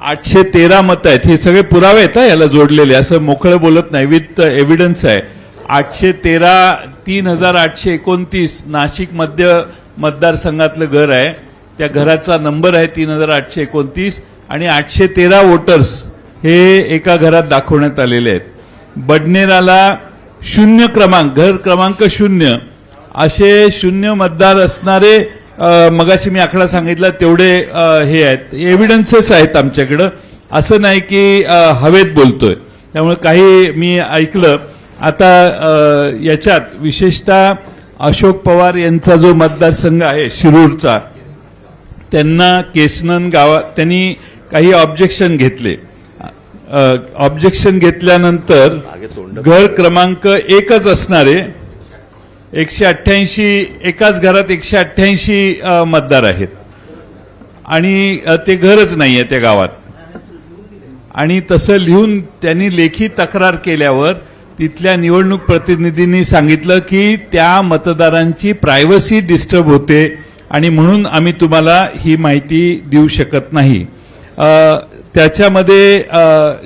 813 मतं आहेत. हे सगळे पुरावे आहेत याला जोडलेले, असं मोकळं बोलत नाही, विथ एव्हिडन्स आहे. 813 3829 नाशिक मध्य मतदारसंघातलं घर आहे. त्या घराचा नंबर आहे 3829 आणि 813 वोटर्स हे एका घरात दाखवण्यात आलेले आहेत. बडनेराला 0 क्रमांक, घर क्रमांक 0 असे 0 मतदार असणारे, मगाशी मी आकडा सांगितला तेवढे हे आहेत, एव्हिडन्सेस आहेत आमच्याकडं. असं नाही की हवेत बोलतोय. त्यामुळे काही मी ऐकलं. आता याच्यात विशेषतः अशोक पवार यांचा जो मतदारसंघ आहे शिरूरचा, त्यांना केसनन गावात त्यांनी काही ऑब्जेक्शन घेतले. ऑब्जेक्शन घेतल्यानंतर घर क्रमांक 1च असणारे 188, एकाच घरात 188 मतदार आहेत आणि ते घरच नाही आहे त्या गावात. आणि तसं लिहून त्यांनी लेखी तक्रार केल्यावर तिथल्या निवडणूक प्रतिनिधींनी सांगितलं की त्या मतदारांची प्रायव्हसी डिस्टर्ब होते आणि म्हणून आम्ही तुम्हाला ही माहिती देऊ शकत नाही. त्याच्यामध्ये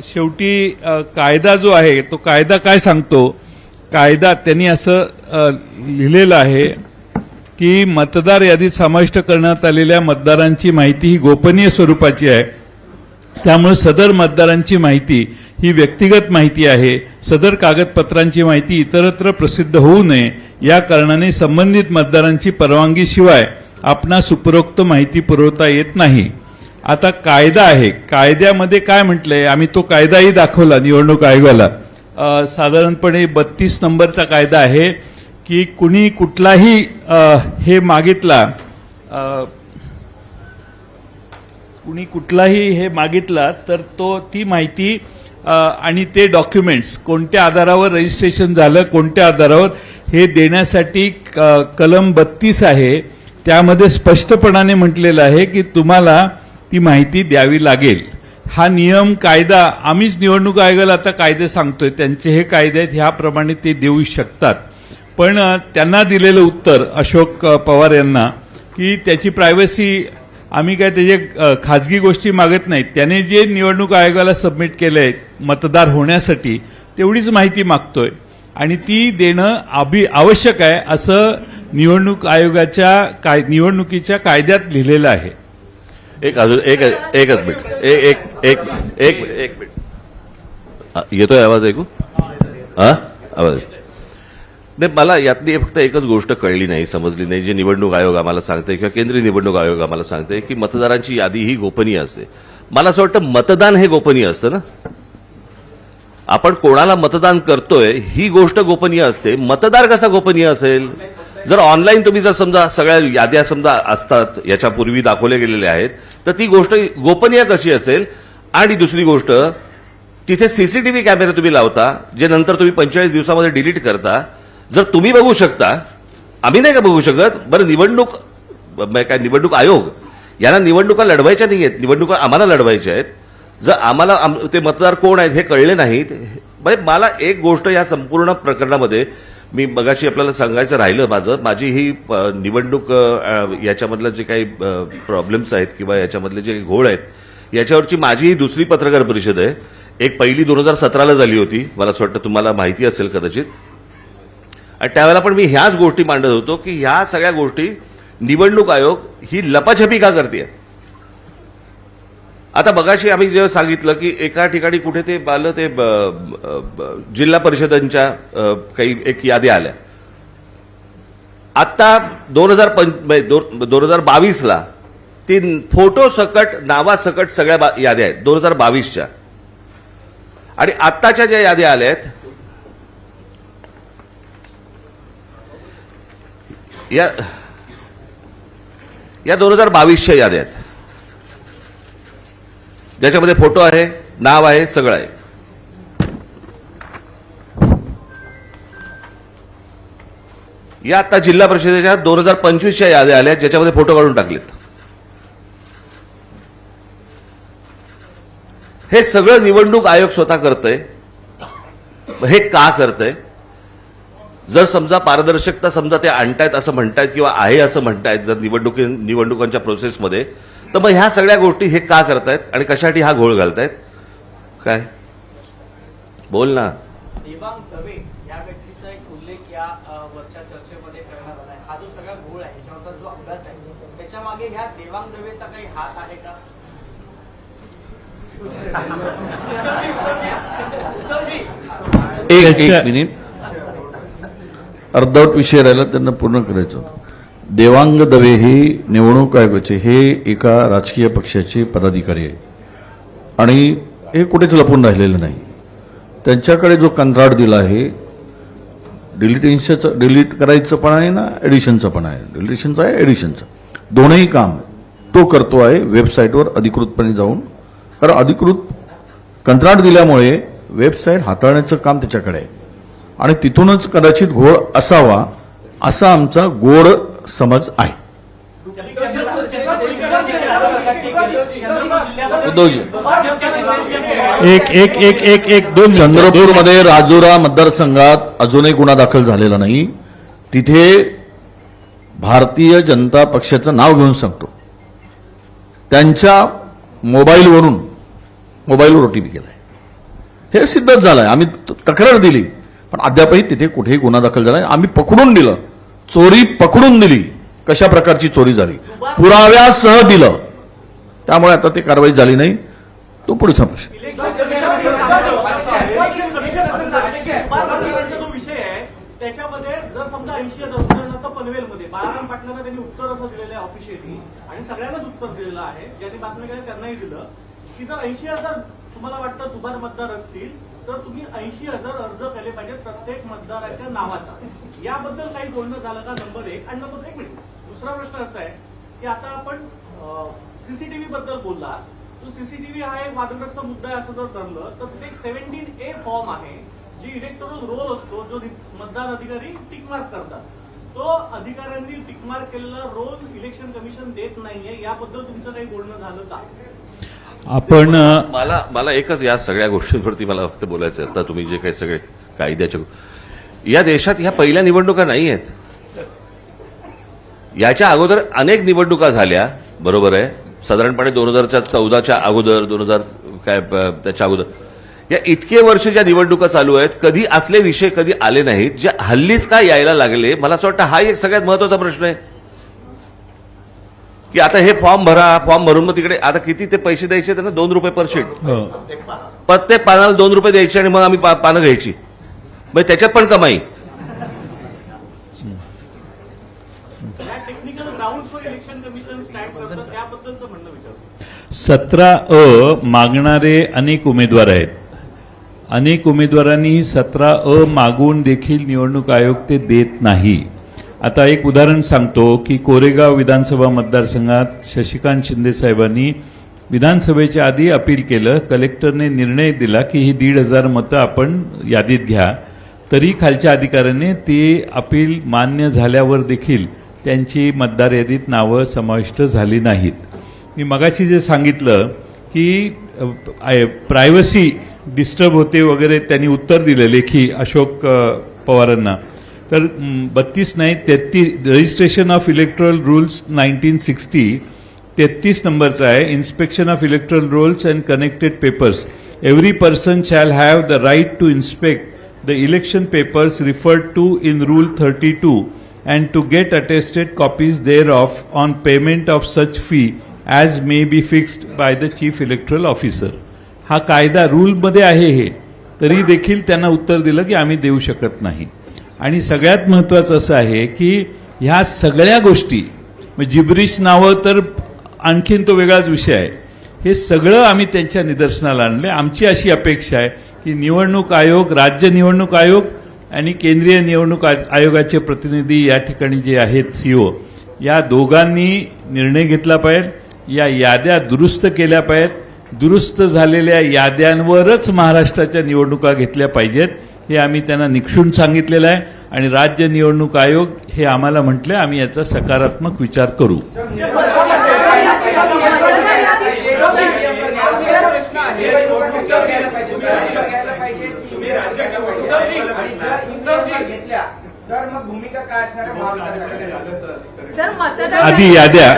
शेवटी कायदा जो आहे तो कायदा काय सांगतो, कायदा त्यांनी असं लिहिलेलं आहे की मतदार यादीत समाविष्ट करण्यात आलेल्या मतदारांची माहिती ही गोपनीय स्वरूपाची आहे. त्यामुळे सदर मतदारांची माहिती ही व्यक्तिगत माहिती आहे. सदर कागदपत्रांची माहिती इतरत्र प्रसिद्ध होऊ नये या कारणाने संबंधित मतदारांची परवानगीशिवाय आपणास उपरोक्त माहिती पुरवता येत नाही. आता कायदा आहे, कायद्यामध्ये काय म्हटलंय, आम्ही तो कायदाही दाखवला निवडणूक आयोगाला. साधारणपणे 32 नंबरचा कायदा आहे की कुणी कुठलाही हे मागितला, कुणी कुठलाही हे मागितला तर तो ती माहिती आणि ते डॉक्युमेंट्स कोणत्या आधारावर रजिस्ट्रेशन झालं, कोणत्या आधारावर हे देण्यासाठी कलम 32 आहे. त्यामध्ये स्पष्टपणाने म्हटलेलं आहे की तुम्हाला ती माहिती द्यावी लागेल. हा नियम कायदा आम्हीच निवडणूक आयोगाला आता कायदे सांगतोय, त्यांचे हे कायदे आहेत, ह्याप्रमाणे ते देऊ शकतात. पण त्यांना दिलेलं उत्तर अशोक पवार यांना की त्याची प्रायव्हसी, आम्ही काय त्याचे खाजगी गोष्टी मागत नाहीत, त्याने जे निवडणूक आयोगाला सबमिट केलंय मतदार होण्यासाठी तेवढीच माहिती मागतोय आणि ती देणं आवश्यक आहे असं निवडणूक आयोगाच्या निवडणुकीच्या कायद्यात लिहिलेलं आहे. एकच मिनिट एक मिनिट येतोय आवाज ऐकू? आवाज नाही, मला यातली फक्त एकच गोष्ट कळली नाही, समजली नाही. जे निवडणूक आयोग आम्हाला सांगते किंवा केंद्रीय निवडणूक आयोग आम्हाला सांगते की मतदारांची यादी ही गोपनीय असते. मला असं वाटतं मतदान हे गोपनीय असतं ना. आपण कोणाला मतदान करतोय ही गोष्ट गोपनीय असते, मतदार कसा गोपनीय असेल? जर ऑनलाईन तुम्ही जर समजा सगळ्या याद्या समजा असतात, याच्यापूर्वी दाखवल्या गेलेल्या आहेत, तर ती गोष्ट गोपनीय कशी असेल? आणि दुसरी गोष्ट, तिथे सीसीटीव्ही कॅमेरे तुम्ही लावता, जे नंतर तुम्ही 45 दिवसामध्ये डिलीट करता. जर तुम्ही बघू शकता, आम्ही नाही का बघू शकत? बरं, निवडणूक आयोग यांना निवडणुका लढवायच्या नाही आहेत, निवडणुका आम्हाला लढवायच्या आहेत. जर आम्हाला ते मतदार कोण आहेत हे कळले नाहीत, म्हणजे मला एक गोष्ट या संपूर्ण प्रकरणामध्ये मी मगाशी आपल्याला सांगायचं राहिलं, माझी ही निवडणूक याच्यामधलं जे काही प्रॉब्लेम्स आहेत किंवा याच्यामधले जे घोळ आहेत याच्यावरची माझी ही दुसरी पत्रकार परिषद आहे. एक पहिली 2017ला झाली होती, मला असं वाटतं तुम्हाला माहिती असेल कदाचित. आणि त्यावेळेला पण मी ह्याच गोष्टी मांडत होतो की ह्या सगळ्या गोष्टी निवडणूक आयोग ही लपाछपी का करते. आता मगाशी आम्ही जेव्हा सांगितलं की एका ठिकाणी कुठे ते जिल्हा परिषदांच्या काही एक याद्या आल्या. आता 2022ला ती फोटो सकट नावासकट सगळ्या याद्या आहेत 2022च्या. आणि आत्ताच्या ज्या याद्या आल्या आहेत या 2022च्या याद्या आहेत, ज्याच्यामध्ये फोटो आहे, नाव आहे, सगळं आहे. या आता जिल्हा परिषदेच्या 2025च्या याद्या आल्या ज्याच्यामध्ये फोटो काढून टाकलेत. हे सगळं निवडणूक आयोग स्वतः करतंय. हे का करतंय? जर समजा पारदर्शकता समजा ते आणतायत असं म्हणतायत किंवा आहे असं म्हणतायत जर निवडणुकांच्या प्रोसेसमध्ये, तर मग ह्या सगळ्या गोष्टी हे का करतायत आणि कशासाठी हा घोळ घालतायत? काय बोल ना. देवांग दवे या व्यक्तीचा एक उल्लेख या वरच्या चर्चेमध्ये करण्यात आला आहे. हा जो सगळा घोळ आहे, याच्यावरचा जो अभ्यास आहे, त्याच्या मागे ह्या देवांग दवेचा काही हात आहे का? एक मिनिट, अर्धवट विषय राहिला, त्यांना पूर्ण करायचं होतं. देवांग दवे हे निवडणूक आयोगाचे हे एका राजकीय पक्षाचे पदाधिकारी आहे आणि हे कुठेच लपून राहिलेलं नाही. त्यांच्याकडे जो कंत्राट दिला आहे, डिलीट करायचं पण आहे ना, एडिशनचं पण आहे. डिलिशनचं आहे, एडिशनचं, दोनही काम तो करतो आहे वेबसाईटवर अधिकृतपणे जाऊन. कारण अधिकृत कंत्राट दिल्यामुळे वेबसाईट हाताळण्याचं काम त्याच्याकडे आहे आणि तिथूनच कदाचित घोळ असावा असा आमचा गोड समज आहे. चंद्रपूरमध्ये राजुरा मतदारसंघात अजूनही गुन्हा दाखल झालेला नाही. तिथे भारतीय जनता पक्षाचं नाव घेऊन सांगतो, त्यांच्या मोबाईलवर ओटीपी केलाय. हे सिद्धच झालंय. आम्ही तक्रार दिली पण अद्यापही तिथे कुठेही गुन्हा दाखल झाला. आम्ही पकडून दिलं, चोरी पकडून दिली, कशा प्रकारची चोरी झाली पुराव्यासह दिलं. त्यामुळे आता ती कारवाई झाली नाही. तो पुढचा प्रश्न. जो विषय आहे त्याच्यामध्ये जर समजा 80,000 पनवेलमध्ये बाळाराम पाटलांना त्यांनी उत्तर असं दिलेलं आहे ऑफिशियली आणि सगळ्यांनाच उत्तर दिलेलं आहे, ज्यांनी बातमी केली त्यांनाही दिलं की जर 80,000 तुम्हाला वाटतं दुबार मतदार असतील तर तुम्ही 80,000 अर्ज केले पाहिजेत प्रत्येक मतदाराच्या नावाचा. याबद्दल काही बोलणं झालं का? नंबर 1. आणि नंबर 1 मिनिट, दुसरा प्रश्न असा आहे की आता आपण सीसीटीव्ही बद्दल बोलला, तो सीसीटीव्ही हा एक वादग्रस्त मुद्दा आहे असं जर ठरलं तर तिथे एक 17A फॉर्म आहे जी इलेक्टोरल रोल असतो, जो मतदार अधिकारी टिकमार्क करतात. तो अधिकाऱ्यांनी टिकमार्क केलेला रोल इलेक्शन कमिशन देत नाहीये, याबद्दल तुमचं काही बोलणं झालं का? आपण मला एकच या सगळ्या गोष्टींवरती मला फक्त बोलायचं आहे. आता तुम्ही जे काही सगळे कायद्याच्या या देशात ह्या पहिल्या निवडणुका नाही आहेत. याच्या अगोदर अनेक निवडणुका झाल्या, बरोबर आहे, साधारणपणे 2014च्या अगोदर, 2000 काय त्याच्या अगोदर, या इतके वर्ष ज्या निवडणुका चालू आहेत कधी असले विषय कधी आले नाहीत, जे हल्लीच का यायला लागले. मला असं वाटतं हा एक सगळ्यात महत्वाचा प्रश्न आहे की आता हे फॉर्म भरून मग तिकडे आता किती ते पैसे द्यायचे त्यांना, 2 रुपये पर शीट, प्रत्येक पानाला 2 रुपये द्यायचे आणि मग आम्ही पानं घ्यायची, मग त्याच्यात पण कमाई. टेक्निकल ग्राउंड्सवर इलेक्शन कमिशन स्टँड करतं त्याबद्दलचं म्हणणं विचारतो. 17A मागणारे अनेक उमेदवार आहेत. अनेक उमेदवारांनी 17A मागून देखील निवडणूक आयोग ते देत नाही. आता एक उदाहरण सांगतो की कोरेगाव विधानसभा मतदारसंघात शशिकांत शिंदे साहेबांनी विधानसभेच्या आधी अपील केलं. कलेक्टरने निर्णय दिला की ही 1,500 मतं आपण यादीत घ्या. तरी खालच्या अधिकाऱ्याने ते अपील मान्य झाल्यावर देखील त्यांची मतदार यादीत नावं समाविष्ट झाली नाहीत. मी मगाशी जे सांगितलं की प्रायव्हसी डिस्टर्ब होते वगैरे, त्यांनी उत्तर दिलं लेखी अशोक पवारांना. तर 32 नाही 33 रजिस्ट्रेशन ऑफ इलेक्ट्रल रूल्स 1960 33 नंबरचा आहे. Inspection of electoral rolls and connected papers. Every person shall have the right to inspect the election papers referred to in rule 32 and to get attested copies thereof on payment of such fee as may be fixed by the chief electoral officer. हा कायदा रूलमध्ये आहे हे, तरी देखील त्यांना उत्तर दिलं की आम्ही देऊ शकत नाही. आणि सगळ्यात महत्त्वाचं असं आहे की ह्या सगळ्या गोष्टी, जिब्रिश नावं तर आणखीन तो वेगळाच विषय आहे, हे सगळं आम्ही त्यांच्या निदर्शनाला आणले. आमची अशी अपेक्षा आहे की निवडणूक आयोग, राज्य निवडणूक आयोग आणि केंद्रीय निवडणूक आयोगाचे प्रतिनिधी या ठिकाणी जे आहेत सीओ, या दोघांनी निर्णय घेतला पाहिजे. या याद्या दुरुस्त केल्या पाहिजेत. दुरुस्त झालेल्या याद्यांवरच महाराष्ट्राच्या निवडणुका घेतल्या पाहिजेत हे आम्ही त्यांना निक्षून सांगितलेलं आहे. आणि राज्य निवडणूक आयोग हे आम्हाला म्हटले आम्ही याचा सकारात्मक विचार करू. आधी याद्या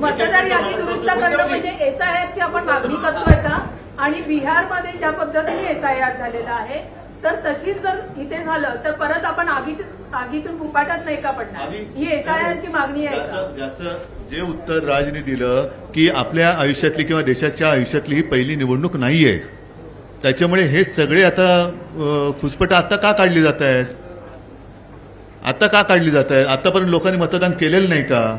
मतदार यादी दुरुस्त करणं म्हणजे एसआयआरची आपण मागणी करतोय का? आणि बिहारमध्ये ज्या पद्धतीने एसआयआर झालेला आहे तर तशीच जर इथे झालं तर परत आपण आगीतून उपाटात नाही का पडणार? ही एसआयआरची मागणी आहे का? ज्याचं जे उत्तर राजने दिलं की आपल्या आयुष्यातली किंवा देशाच्या आयुष्यातली ही पहिली निवडणूक नाहीये, त्याच्यामुळे हे सगळे आता खुसपट आता का काढली जात आहेत? आता का काढली जात आहेत? आतापर्यंत लोकांनी मतदान केलेलं नाही का?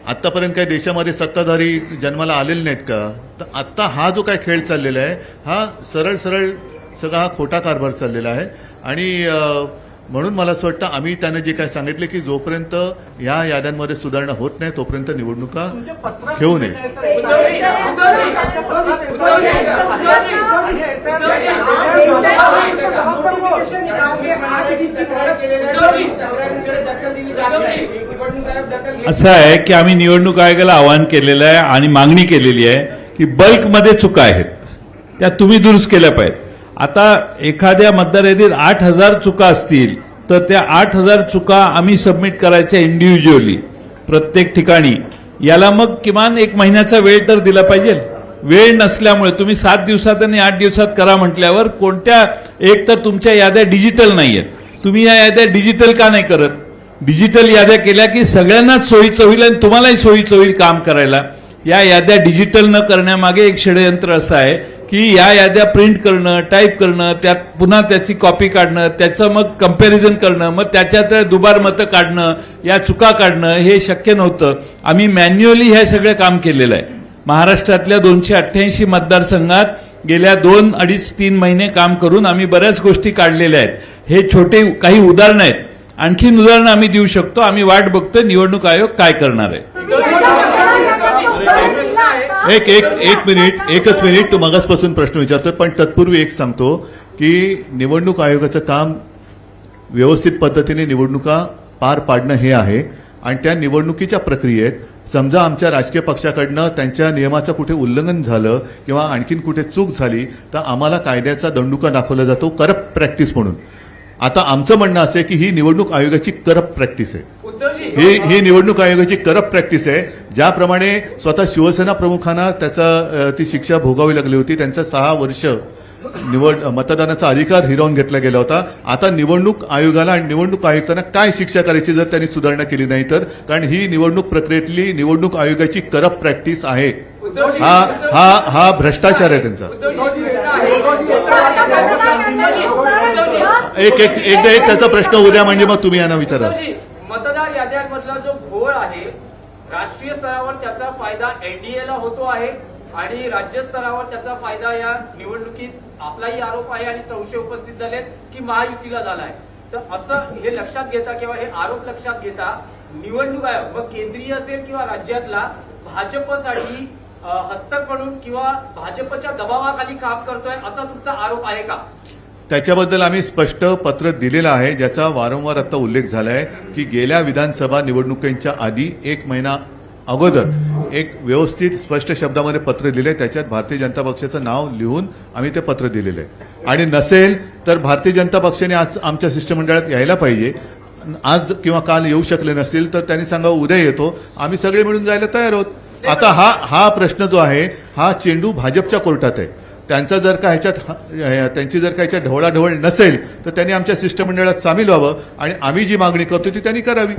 आतापर्यंत काही देशामध्ये सत्ताधारी जन्माला आलेले नाहीत का? तर आता हा जो काय खेळ चाललेला आहे हा सरळ सगळा हा खोटा कारभार चाललेला आहे. आणि म्हणून मला असं वाटतं आम्ही त्यांना जे काय सांगितले की जोपर्यंत या याद्यांमध्ये सुधारणा होत नाही तोपर्यंत निवडणुका घेऊ नये. असं आहे की आम्ही निवडणूक आयोगाला आवाहन केलेलं आहे आणि मागणी केलेली आहे की बल्कमध्ये चुका आहेत त्या तुम्ही दुरुस्त केल्या पाहिजेत. आता एखाद्या मतदार यादीत 8,000 चुका असतील तर त्या 8,000 चुका आम्ही सबमिट करायच्या इंडिव्हिज्युअली प्रत्येक ठिकाणी. याला मग किमान 1 महिन्याचा वेळ तर दिला पाहिजे. वेळ नसल्यामुळे तुम्ही 7 दिवसात आणि 8 दिवसात करा म्हटल्यावर कोणत्या, एक तर तुमच्या याद्या डिजिटल नाहीयेत. तुम्ही या याद्या डिजिटल का नाही करत? डिजिटल याद्या केल्या की सगळ्यांनाच सोयीचं होईल आणि तुम्हालाही सोयीचं होईल काम करायला. या याद्या डिजिटल न करण्यामागे एक षडयंत्र असं आहे की या याद्या प्रिंट करणं, टाईप करणं, त्यात पुन्हा त्याची कॉपी काढणं, त्याचं मग कंपॅरिझन करणं, मग त्याच्यात दुबार मतं काढणं, या चुका काढणं हे शक्य नव्हतं. आम्ही मॅन्युअली हे सगळं काम केलेलं आहे. महाराष्ट्रातल्या 288 मतदारसंघात गेल्या 2-2.5-3 महिने काम करून आम्ही बऱ्याच गोष्टी काढलेल्या आहेत. हे छोटे काही उदाहरणं आहेत. आणखीन उदाहरणं आम्ही देऊ शकतो. आम्ही वाट बघतोय निवडणूक आयोग काय करणार आहे. एकच मिनिट तू मगासपासून प्रश्न विचारतोय, पण तत्पूर्वी एक सांगतो की निवडणूक आयोगाचं काम व्यवस्थित पद्धतीने निवडणुका पार पाडणं हे आहे. आणि त्या निवडणुकीच्या प्रक्रियेत समजा आमच्या राजकीय पक्षाकडनं त्यांच्या नियमाचं कुठे उल्लंघन झालं किंवा आणखीन कुठे चूक झाली तर आम्हाला कायद्याचा दंडुका दाखवला जातो करप्ट प्रॅक्टिस म्हणून. आता आमचं म्हणणं असं आहे की ही निवडणूक आयोगाची करप्ट प्रॅक्टिस आहे. ही निवडणूक आयोगाची करप्ट प्रॅक्टिस आहे. ज्याप्रमाणे स्वतः शिवसेना प्रमुखांना ती शिक्षा भोगावी लागली होती. त्यांचं 6 वर्ष मतदानाचा अधिकार हिरावून घेतला गेला होता. आता निवडणूक आयोगाला आणि निवडणूक आयुक्तांना काय शिक्षा करायची जर त्यांनी सुधारणा केली नाही तर, कारण ही निवडणूक प्रक्रियेतली निवडणूक आयोगाची करप्ट प्रॅक्टिस आहे. हा भ्रष्टाचार आहे त्यांचा. एक त्याचा प्रश्न उद्या म्हणजे मग तुम्ही यांना विचारा. मतदार याद्यांमधला जो घोळ आहे राष्ट्रीय स्तरावर त्याचा फायदा एनडीएला होतो आहे आणि राज्य स्तरावर त्याचा फायदा या निवडणुकीत आपलाही आरोप आहे आणि संशय उपस्थित झालेत की महायुतीला झालाय. तर असं हे लक्षात घेता किंवा हे आरोप लक्षात घेता निवडणूक आयोग मग केंद्रीय असेल किंवा राज्यातला भाजपसाठी हस्तक म्हणून किंवा भाजपच्या दबावाखाली काम करतोय असा तुमचा आरोप आहे का? त्याच्याबद्दल आम्ही स्पष्ट पत्र दिलेलं आहे, ज्याचा वारंवार आता उल्लेख झाला आहे की गेल्या विधानसभा निवडणुकींच्या आधी 1 महिना अगोदर एक व्यवस्थित स्पष्ट शब्दामध्ये पत्र दिले. त्याच्यात भारतीय जनता पक्षाचं नाव लिहून आम्ही ते पत्र दिलेलं आहे. आणि नसेल तर भारतीय जनता पक्षाने आज आमच्या शिष्टमंडळात यायला पाहिजे. आज किंवा काल येऊ शकले नसतील तर त्यांनी सांगावं उद्या येतो, आम्ही सगळे मिळून जायला तयार आहोत. आता हा प्रश्न जो आहे हा चेंडू भाजपच्या कोर्टात आहे. त्यांचा जर का त्यांची जर का ह्याच्यात ढवळाढवळ नसेल तर त्यांनी आमच्या शिष्टमंडळात सामील व्हावं आणि आम्ही जी मागणी करतो ती त्यांनी करावी.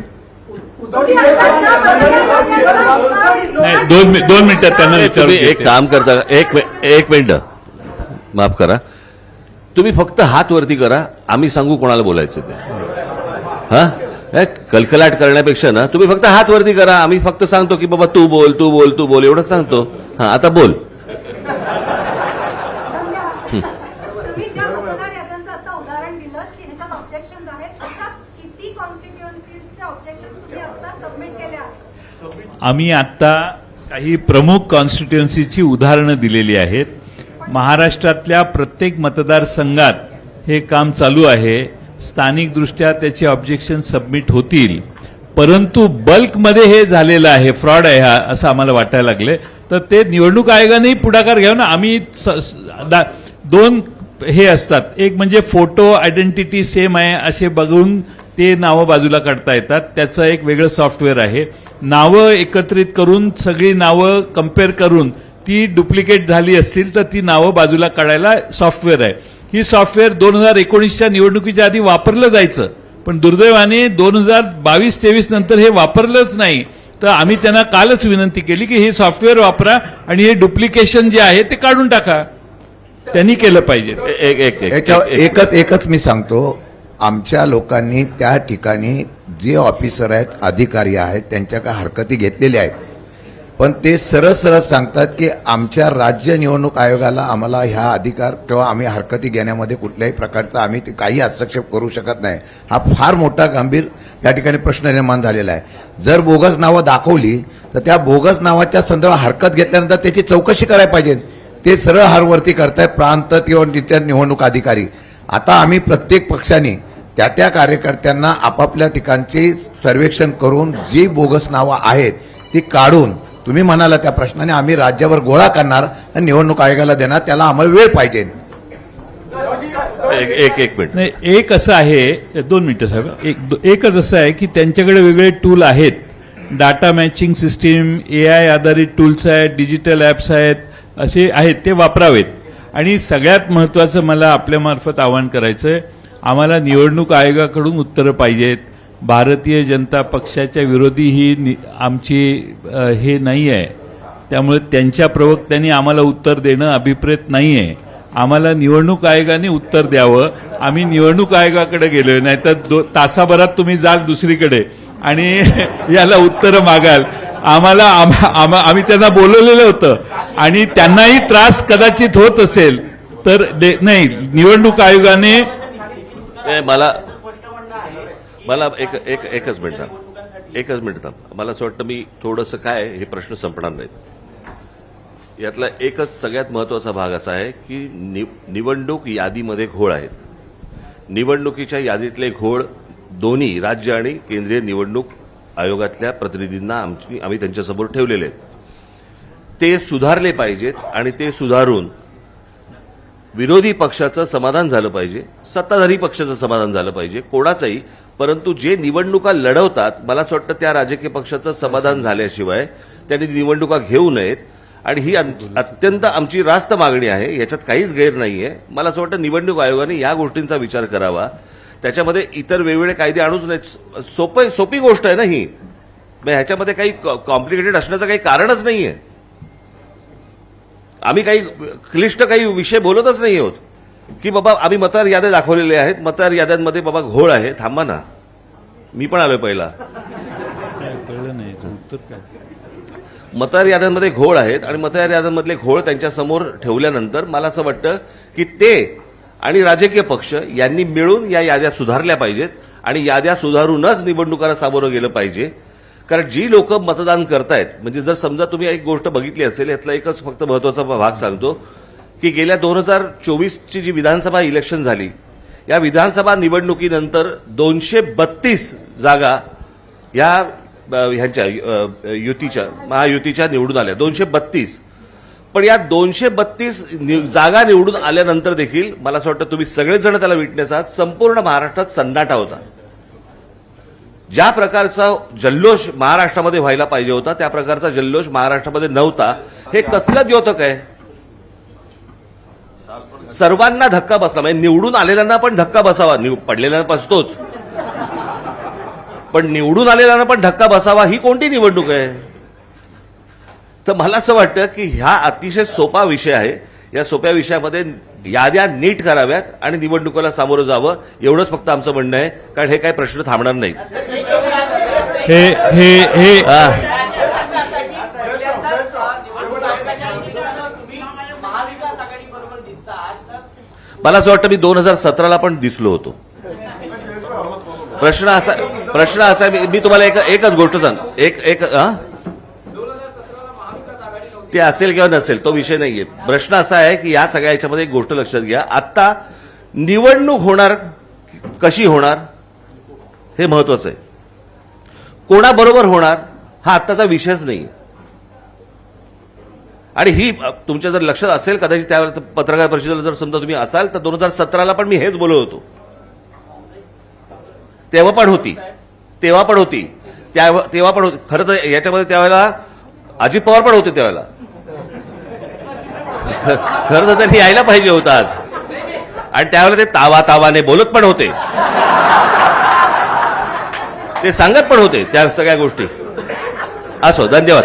नाही, दोन मिनिटात त्यांना विचारू. तुम्ही एक काम करता, एक मिनिट माफ करा, तुम्ही फक्त हात वरती करा, आम्ही सांगू कोणाला बोलायचं ते. हा कलकलाट करण्यापेक्षा ना तुम्ही फक्त हात वरती करा, आम्ही फक्त सांगतो की बाबा तू बोल तू बोल तू बोल एवढं सांगतो. हा आता बोल. तुम्ही ज्या मतदार याद्यांचं आता उदाहरण दिलं की ह्याच्यात ऑब्जेक्शन आहेत, अशा किती कॉन्स्टिट्युएन्सीचे ऑब्जेक्शन तुम्ही आता सबमिट केले आहेत? आम्ही आता काही प्रमुख कॉन्स्टिट्युएन्सीची उदाहरणं दिलेली आहेत. महाराष्ट्रातल्या प्रत्येक मतदारसंघात हे काम चालू आहे. स्थानिकदृष्ट्या त्याचे ऑब्जेक्शन सबमिट होतील, परंतु बल्कमध्ये हे झालेलं आहे, फ्रॉड आहे हा असं आम्हाला वाटायला लागले. तर ते निवडणूक आयोगानेही पुढाकार घ्यावा ना. आम्ही 2 हे असतात, एक म्हणजे फोटो आयडेंटिटी सेम आहे असे बघून ते नावं बाजूला काढता येतात. त्याचं एक वेगळं सॉफ्टवेअर आहे. नावं एकत्रित करून सगळी नावं कम्पेअर करून ती डुप्लिकेट झाली असतील तर ती नावं बाजूला काढायला सॉफ्टवेअर आहे. ही सॉफ्टवेअर 2019च्या निवडणुकीच्या आधी वापरलं जायचं, पण दुर्दैवाने 2022-23 नंतर हे वापरलंच नाही. तर आम्ही त्यांना कालच विनंती केली की हे सॉफ्टवेअर वापरा आणि हे डुप्लिकेशन जे आहे ते काढून टाका. त्यांनी केलं पाहिजे. एकच मी सांगतो, आमच्या लोकांनी त्या ठिकाणी जे ऑफिसर आहेत अधिकारी आहेत त्यांच्या काही हरकती घेतलेल्या आहेत, पण ते सरळ सरळ सांगतात की आमच्या राज्य निवडणूक आयोगाला आम्हाला ह्या अधिकार किंवा आम्ही हरकती घेण्यामध्ये कुठल्याही प्रकारचा आम्ही काही हस्तक्षेप करू शकत नाही. हा फार मोठा गंभीर या ठिकाणी प्रश्न निर्माण झालेला आहे. जर बोगस नावं दाखवली तर त्या बोगस नावाच्या संदर्भात हरकत घेतल्यानंतर त्याची चौकशी करायला पाहिजे. ते सरळ हारवरती करतायत प्रांत किंवा तिथल्या निवडणूक अधिकारी. आता आम्ही प्रत्येक पक्षाने त्या कार्यकर्त्यांना आपापल्या ठिकाणचे सर्वेक्षण करून जी बोगस नावं आहेत ती काढून तुम्ही म्हणाला त्या प्रश्नाने आम्ही राज्यावर गोळा करणार आणि निवडणूक आयोगाला देणार. त्याला आम्हाला वेळ पाहिजे. एक मिनिट. नाही, एक असं आहे, 2 मिनिटं साहेब. एकच असं आहे की त्यांच्याकडे वेगळे टूल आहेत. डाटा मॅचिंग सिस्टीम, AI आधारित टूल्स आहेत, डिजिटल ॲप्स आहेत, असे आहेत, ते वापरावेत. आणि सगळ्यात महत्त्वाचं मला आपल्यामार्फत आवाहन करायचं आहे, आम्हाला निवडणूक आयोगाकडून उत्तरं पाहिजेत. भारतीय जनता पक्षाच्या विरोधी ही आमची हे नाही आहे, त्यामुळे त्यांच्या प्रवक्त्यांनी आम्हाला उत्तर देणं अभिप्रेत नाही आहे. आम्हाला निवडणूक आयोगाने उत्तर द्यावं. आम्ही निवडणूक आयोगाकडे गेलोय, नाहीतर तासाभरात तुम्ही जाल दुसरीकडे आणि याला उत्तरं मागाल. आम्ही त्यांना बोलवलेलं होतं आणि त्यांनाही त्रास कदाचित होत असेल तर नाही, निवडणूक आयोगाने मला एकच मिनिट मला असं वाटतं मी थोडंसं काय हे प्रश्न संपणार नाहीत. यातला एकच सगळ्यात महत्वाचा भाग असा आहे की निवडणूक यादीमध्ये घोळ आहेत. निवडणुकीच्या यादीतले घोळ दोन्ही राज्य आणि केंद्रीय निवडणूक आयोगातल्या प्रतिनिधींना आम्ही त्यांच्यासमोर ठेवलेले आहेत. ते सुधारले पाहिजेत आणि ते सुधारून विरोधी पक्षाचं समाधान झालं पाहिजे, सत्ताधारी पक्षाचं समाधान झालं पाहिजे, कोणाचंही. परंतु जे निवडणुका लढवतात, मला असं वाटतं त्या राजकीय पक्षाचं समाधान झाल्याशिवाय त्यांनी निवडणुका घेऊ नयेत. आणि ही अत्यंत आमची रास्त मागणी आहे, याच्यात काहीच गैर नाहीये. मला असं वाटतं निवडणूक आयोगाने या गोष्टींचा विचार करावा. त्याच्यामध्ये इतर वेगवेगळे कायदे आणूच नाहीत. सोपी गोष्ट आहे ना ही. ह्याच्यामध्ये काही कॉम्प्लिकेटेड असण्याचं काही कारणच नाहीये. आम्ही काही क्लिष्ट काही विषय बोलतच नाही आहोत की बाबा आम्ही मतदार याद्या दाखवलेल्या आहेत, मतदार याद्यांमध्ये बाबा घोळ आहे. थांबा ना, मी पण आलोय पहिला. मतदार याद्यांमध्ये घोळ आहेत आणि मतदार याद्यांमधले घोळ त्यांच्यासमोर ठेवल्यानंतर मला असं वाटतं की ते आणि राजकीय पक्ष यांनी मिळून या याद्या सुधारल्या पाहिजेत आणि याद्या सुधारूनच निवडणुकांना सामोरं गेलं पाहिजे. कारण जी लोक मतदान करतायत, म्हणजे जर समजा तुम्ही एक गोष्ट बघितली असेल, यातला एकच फक्त महत्वाचा भाग सांगतो की गेल्या 2024ची जी विधानसभा इलेक्शन झाली, या विधानसभा निवडणुकीनंतर 232 जागा या ह्यांच्या युतीच्या महायुतीच्या निवडून आल्या. 232. पण या 232 जागा निवडून आल्यानंतर देखील मला असं वाटतं तुम्ही सगळेजण त्याला विटनेस आहात, संपूर्ण महाराष्ट्रात सन्नाटा होता. ज्या प्रकारचा जल्लोष महाराष्ट्रामध्ये व्हायला पाहिजे होता त्या प्रकारचा जल्लोष महाराष्ट्रामध्ये नव्हता. हे कसलं द्योतक आहे? सर्वांना धक्का बसला, म्हणजे निवडून आलेल्यांना पण धक्का बसावा. पडलेल्यांना बसतोच, पण निवडून आलेल्यांना पण धक्का बसावा, ही कोणती निवडणूक आहे? तर मला असं वाटतं की हा अतिशय सोपा विषय आहे. या सोप्या विषयामध्ये याद्या नीट कराव्यात आणि निवडणुकीला सामोरं जावं, एवढंच फक्त आमचं म्हणणं आहे. कारण हे काही प्रश्न थांबणार नाहीत. मला असं वाटतं मी 2017ला पण दिसलो होतो. प्रश्न असा मी तुम्हाला एकच गोष्ट सांग, ते असेल किंवा नसेल तो विषय नाहीये. प्रश्न असा आहे की या सगळ्या याच्यामध्ये एक गोष्ट लक्षात घ्या, आता निवडणूक होणार कशी होणार हे महत्वाचं आहे. कोणाबरोबर होणार हा आत्ताचा विषयच नाही. आणि ही तुमच्या जर लक्षात असेल कदाचित त्यावेळेला पत्रकार परिषदेला जर समजा तुम्ही असाल तर 2017ला पण मी हेच बोलत होतो. तेव्हा पण होती खरं तर याच्यामध्ये त्यावेळेला अजित पवार पण होते. त्यावेळेला खरं तर त्यांनी यायला पाहिजे होतं आज, आणि त्यावेळेला ते तावाने बोलत पण होते, ते सांगत पण होते त्या सगळ्या गोष्टी. असो, धन्यवाद.